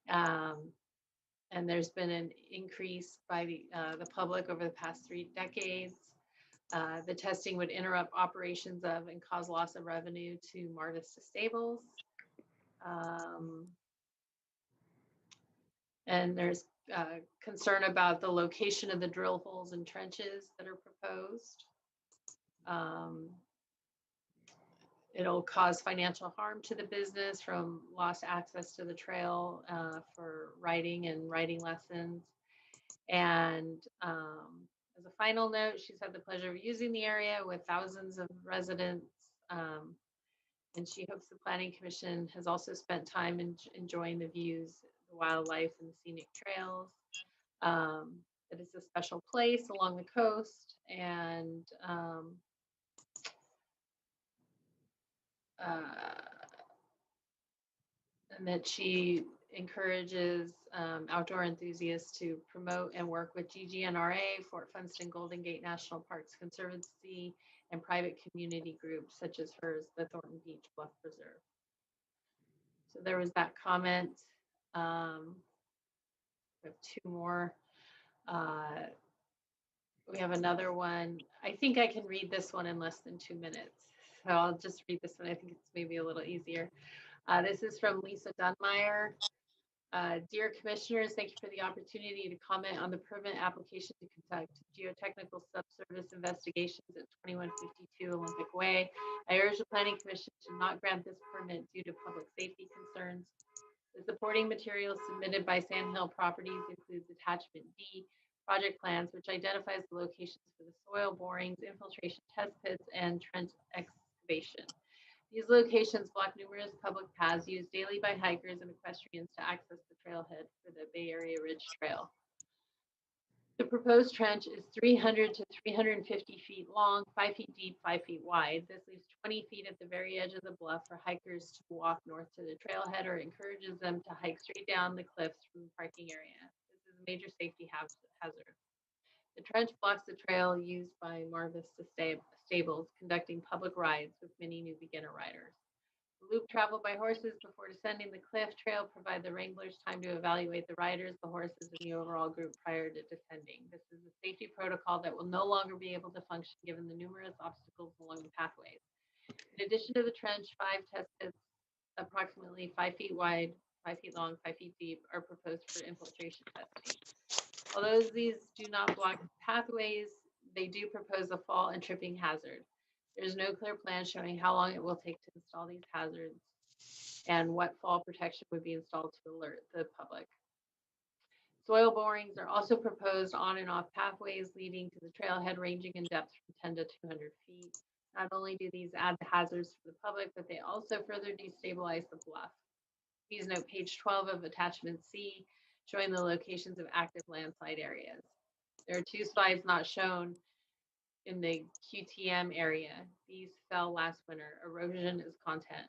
And there's been an increase by the public over the past 3 decades. The testing would interrupt operations of and cause loss of revenue to Mar Vista Stables. And there's concern about the location of the drill holes and trenches that are proposed. It'll cause financial harm to the business from lost access to the trail for riding and riding lessons. And as a final note, she's had the pleasure of using the area with thousands of residents. And she hopes the Planning Commission has also spent time enjoying the views, the wildlife, and the scenic trails. That it's a special place along the coast, and that she encourages outdoor enthusiasts to promote and work with GGNRA, Fort Funston Golden Gate National Parks Conservancy, and private community groups such as hers, the Thornton Beach Bluff Preserve. So there was that comment. We have two more. We have another one. I think I can read this one in less than 2 minutes. So I'll just read this one. I think it's maybe a little easier. This is from Lisa Dunmeyer. Dear Commissioners, thank you for the opportunity to comment on the permit application to conduct geotechnical subsurface investigations at 2152 Olympic Way. I urge the Planning Commission to not grant this permit due to public safety concerns. The supporting materials submitted by Sandhill Properties includes attachment D, project plans, which identifies the locations for the soil borings, infiltration test pits, and trench excavation. These locations block numerous public paths used daily by hikers and equestrians to access the trailhead for the Bay Area Ridge Trail. The proposed trench is 300 to 350 feet long, 5 feet deep, 5 feet wide. This leaves 20 feet at the very edge of the bluff for hikers to walk north to the trailhead, or encourages them to hike straight down the cliffs from the parking area. This is a major safety hazard. The trench blocks the trail used by Mar Vista stables conducting public rides with many new beginner riders. The loop traveled by horses before descending the cliff trail provide the wranglers time to evaluate the riders, the horses, and the overall group prior to descending. This is a safety protocol that will no longer be able to function given the numerous obstacles along the pathways. In addition to the trench, 5 test pits, approximately 5 feet wide, 5 feet long, 5 feet deep, are proposed for infiltration testing. Although these do not block pathways, they do propose a fall and tripping hazard. There's no clear plan showing how long it will take to install these hazards and what fall protection would be installed to alert the public. Soil borings are also proposed on and off pathways leading to the trailhead, ranging in depth from 10 to 200 feet. Not only do these add hazards to the public, but they also further destabilize the bluff. Please note page 12 of attachment C, showing the locations of active landslide areas. There are 2 slides not shown in the QTM area. These fell last winter. Erosion is constant.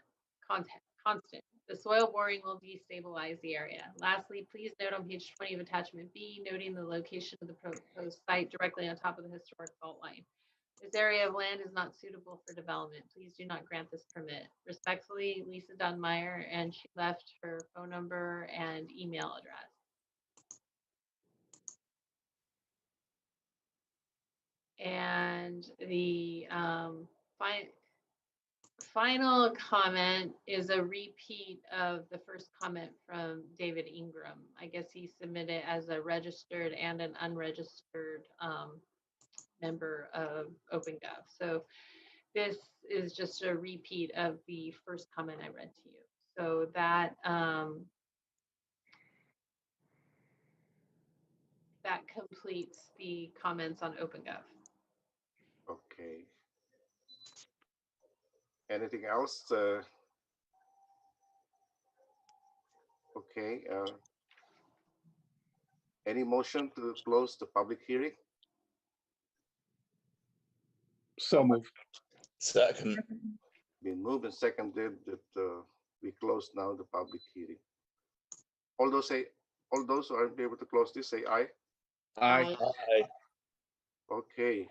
The soil boring will destabilize the area. Lastly, please note on page 20 of attachment B, noting the location of the proposed site directly on top of the historic fault line. This area of land is not suitable for development. Please do not grant this permit. Respectfully, Lisa Dunmeyer, and she left her phone number and email address. And the final comment is a repeat of the first comment from David Ingram. I guess he submitted as a registered and an unregistered member of OpenGov. So this is just a repeat of the first comment I read to you. So that that completes the comments on OpenGov. Okay. Anything else? Okay. Any motion to close the public hearing? So moved. Second. Been moved and seconded that we close now the public hearing. All those who aren't able to close this, say aye. Aye. Aye. Okay.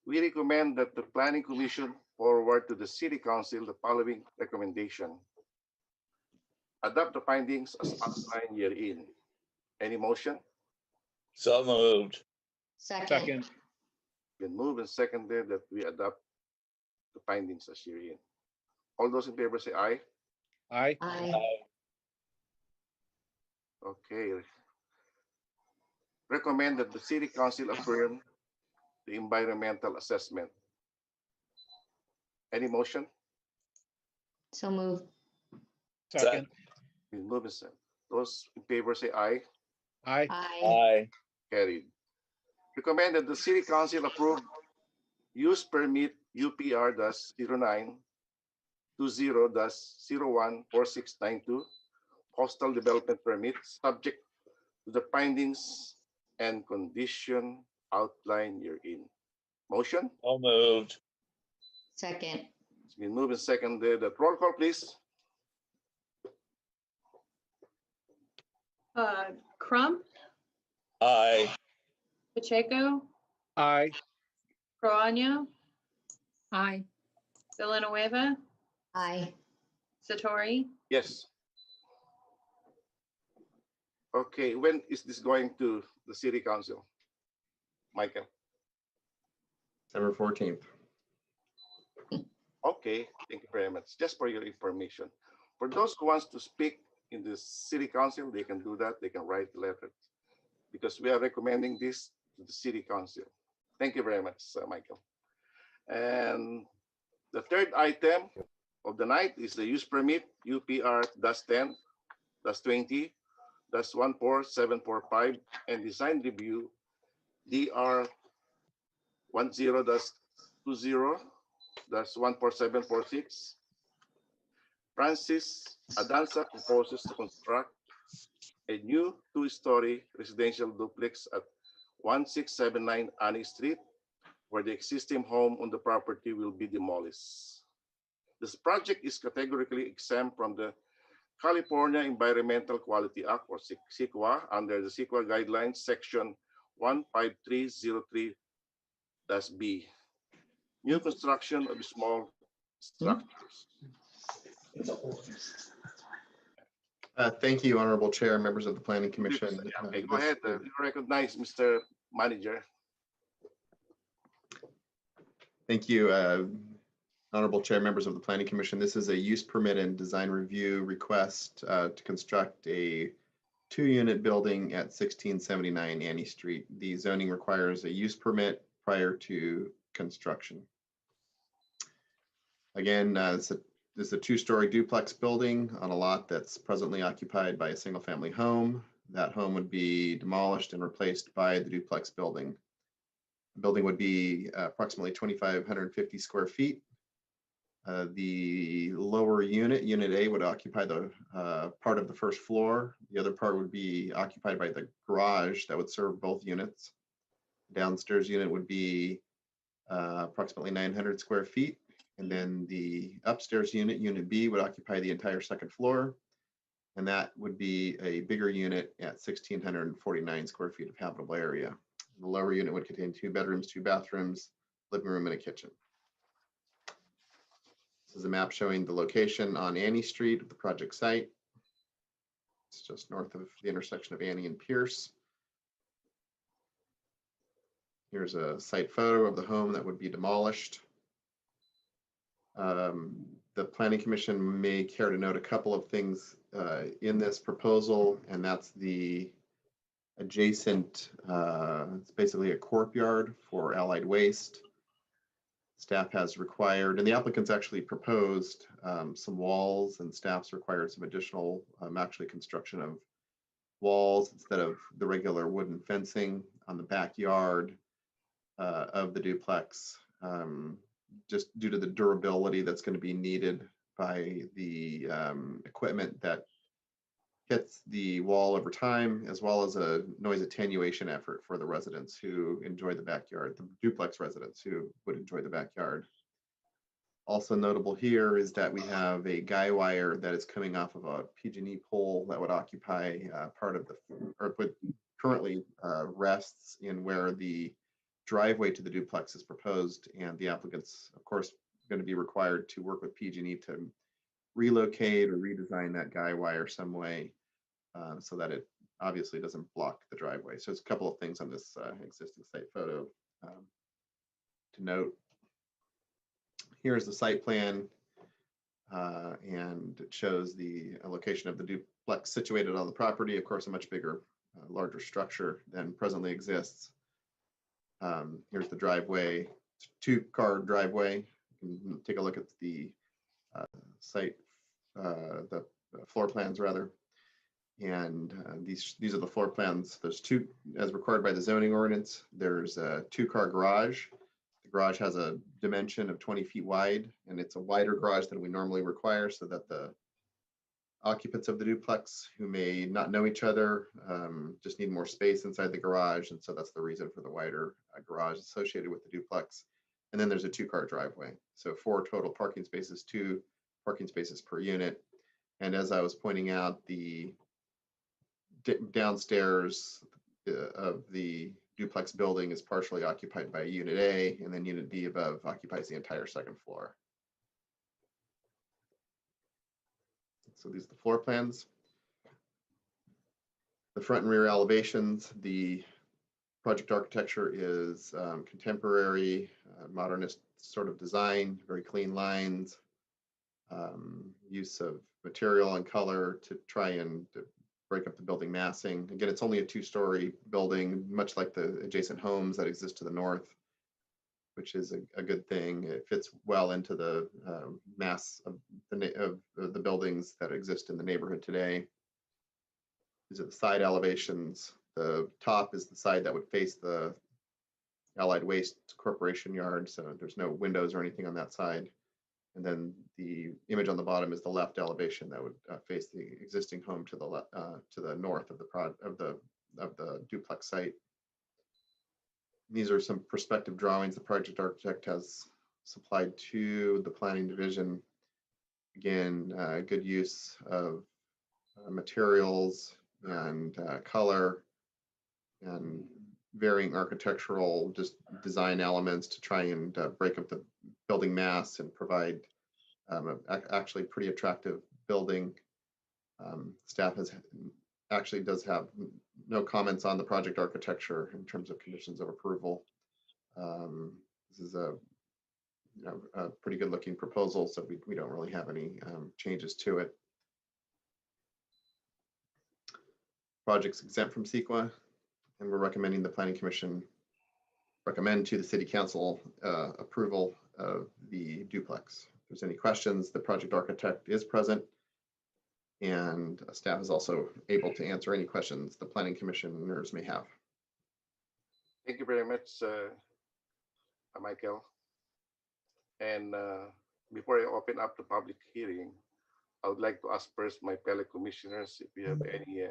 We recommend that the Planning Commission forward to the City Council the following recommendation. Adopt the findings as outlined herein. Any motion? So moved. Second. Been moved and seconded that we adopt the findings as herein. All those in favor say aye. Aye. Aye. Okay. Recommend that the City Council affirm the environmental assessment. Any motion? So move. Second. Been moved and seconded. Those in favor say aye. Aye. Aye. Aye. Carried. Recommend that the City Council approve use permit UPR-0920-014692 coastal development permit subject to the findings and condition outlined herein. Motion? So moved. Second. It's been moved and seconded. The roll call, please. Crump, Aye. Pacheco, Aye. Proano, Aye. Villanueva, Aye. Satori. Yes. Okay, when is this going to the City Council? Michael? December 14th. Okay, thank you very much. Just for your information. For those who wants to speak in the City Council, they can do that. They can write letters because we are recommending this to the City Council. Thank you very much, Michael. And the third item of the night is the use permit UPR-10-20-14745 and design review DR10-20-14746. Francis Adanza proposes to construct a new two-story residential duplex at 1679 Annie Street, where the existing home on the property will be demolished. This project is categorically exempt from the California Environmental Quality Act, or CEQA, under the CEQA guidelines, section 15303-B. New construction of small structures. Thank you, Honorable Chair, members of the Planning Commission. Okay, go ahead. You recognize Mr. Manager. Thank you, Honorable Chair, members of the Planning Commission. This is a use permit and design review request to construct a 2-unit building at 1679 Annie Street. The zoning requires a use permit prior to construction. Again, this is a 2-story duplex building on a lot that's presently occupied by a single-family home. That home would be demolished and replaced by the duplex building. The building would be approximately 2,550 square feet. The lower unit, Unit A, would occupy the part of the first floor. The other part would be occupied by the garage that would serve both units. The downstairs unit would be approximately 900 square feet. And then the upstairs unit, Unit B, would occupy the entire second floor. And that would be a bigger unit at 1,649 square feet of habitable area. The lower unit would contain 2 bedrooms, 2 bathrooms, living room, and a kitchen. This is a map showing the location on Annie Street of the project site. It's just north of the intersection of Annie and Pierce. Here's a site photo of the home that would be demolished. The Planning Commission may care to note a couple of things in this proposal, and that's the adjacent, it's basically a courtyard for Allied Waste. Staff has required, and the applicants actually proposed some walls, and staff's required some additional actually construction of walls instead of the regular wooden fencing on the backyard of the duplex. Just due to the durability that's going to be needed by the equipment that hits the wall over time, as well as a noise attenuation effort for the residents who enjoy the backyard, the duplex residents who would enjoy the backyard. Also notable here is that we have a guy wire that is coming off of a PG&E pole that would occupy part of the, or would currently rests in where the driveway to the duplex is proposed, and the applicants, of course, going to be required to work with PG&E to relocate or redesign that guy wire some way so that it obviously doesn't block the driveway. So it's a couple of things on this existing site photo to note. Here's the site plan, and it shows the location of the duplex situated on the property. Of course, a much bigger, larger structure than presently exists. Here's the driveway, 2-car driveway. You can take a look at the site the floor plans rather. And these are the floor plans. There's two, as required by the zoning ordinance, there's a 2-car garage. The garage has a dimension of 20 feet wide, and it's a wider garage than we normally require so that the occupants of the duplex who may not know each other just need more space inside the garage. And so that's the reason for the wider garage associated with the duplex. And then there's a 2-car driveway. So 4 total parking spaces, 2 parking spaces per unit. And as I was pointing out, the downstairs of the duplex building is partially occupied by Unit A, and then Unit B above occupies the entire 2nd floor. So these are the floor plans. The front and rear elevations, the project architecture is contemporary, modernist sort of design, very clean lines, use of material and color to try and break up the building massing. Again, it's only a 2-story building, much like the adjacent homes that exist to the north, which is a good thing. It fits well into the mass of the buildings that exist in the neighborhood today. These are the side elevations. The top is the side that would face the Allied Waste Corporation yard, so there's no windows or anything on that side. And then the image on the bottom is the left elevation that would face the existing home to the north of the duplex site. These are some perspective drawings the project architect has supplied to the planning division. Again, good use of materials and color and varying architectural just design elements to try and break up the building mass and provide actually pretty attractive building. Staff actually does have no comments on the project architecture in terms of conditions of approval. This is a pretty good looking proposal, so we don't really have any changes to it. Project's exempt from CEQA, and we're recommending the Planning Commission recommend to the City Council approval of the duplex. If there's any questions, the project architect is present, and staff is also able to answer any questions the Planning Commissioners may have. Thank you very much, Michael. And before I open up the public hearing, I would like to ask first my fellow commissioners if you have any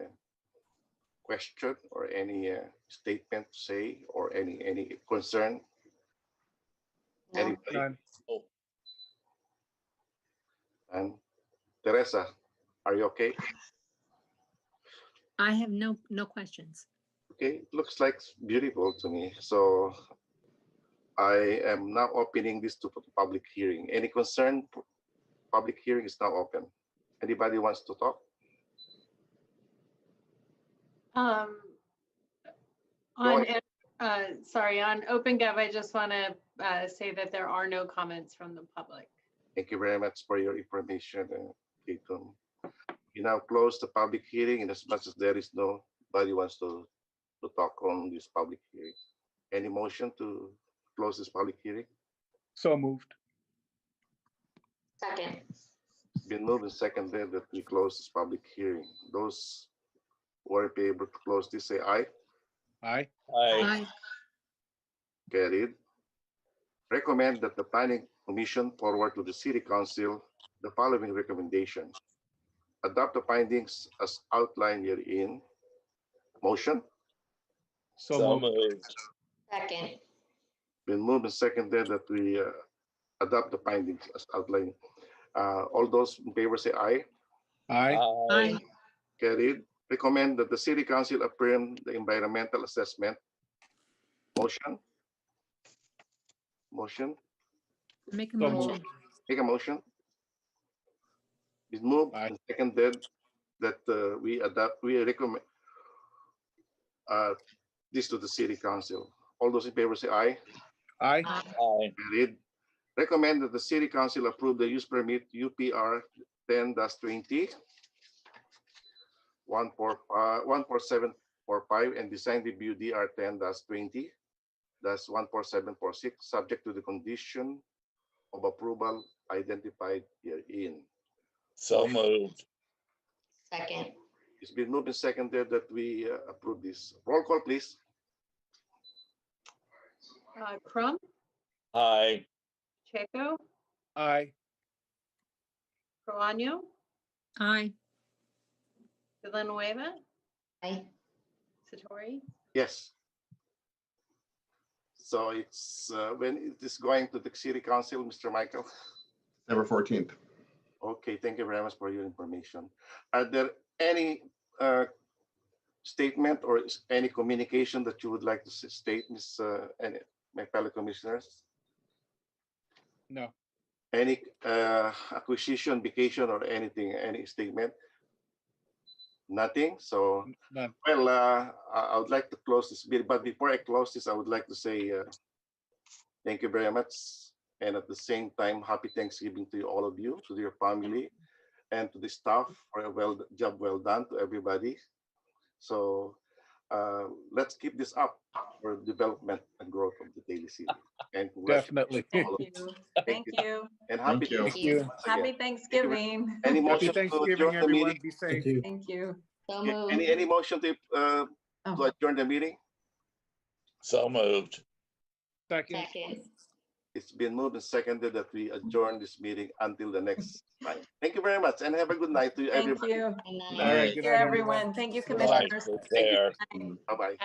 question or any statement to say or any concern. No. Anybody? None. And Teresa, are you okay? I have no questions. Okay, it looks like it's beautiful to me. So I am now opening this to public hearing. Any concern? Public hearing is now open. Anybody wants to talk? Sorry, on OpenGov, I just want to say that there are no comments from the public. Thank you very much for your information, Clayton. We now close the public hearing, in as much as there is nobody wants to talk on this public hearing. Any motion to close this public hearing? So moved. Second. Been moved and seconded that we close this public hearing. Those who are able to close this, say aye. Aye. Aye. Carried. Recommend that the Planning Commission forward to the City Council the following recommendation. Adopt the findings as outlined herein. Motion? So moved. Second. Been moved and seconded that we adopt the findings as outlined. All those in favor say aye. Aye. Aye. Carried. Recommend that the City Council affirm the environmental assessment. Motion? Motion? Make a So motion. moved. Make a motion. Been moved Aye. and seconded that we recommend this to the City Council. All those in favor say aye. Aye. Aye. Carried. Recommend that the City Council approve the use permit UPR 10-20 14745 and design review DR 10-20 14746, subject to the condition of approval identified herein. So moved. Second. It's been moved and seconded that we approve this. Roll call, please. Crum, Aye. Checo, Aye. Proano, Aye. Villanueva, Aye. Satori. Yes. So it's when it is going to the city council, Mr. Michael? December 14th. Okay, thank you very much for your information. Are there any statement or any communication that you would like to state, Ms. And my fellow commissioners? No. Any acquisition, vacation, or anything, any statement? Nothing. So, None. well, I would like to close this meeting, but before I close this, I would like to say thank you very much. And at the same time, happy Thanksgiving to you, all of you, to your family, and to the staff for a job well done to everybody. So let's keep this up for development and growth of the Daly City. And Definitely. Thank you. Thank you. And happy Thank you. Thanksgiving. Happy Thanksgiving. Any Happy motion to Thanksgiving, adjourn the everyone. meeting? Be safe. Thank you. So moved. Any motion to Oh. adjourn the meeting? So moved. Second. Second. It's been moved and seconded that we adjourn this meeting until the next time. Thank you very much and have a good night to Thank everybody. you. All right. Thank Good you, night, everyone. Thank you, Good night. commissioners. Take care. Bye-bye.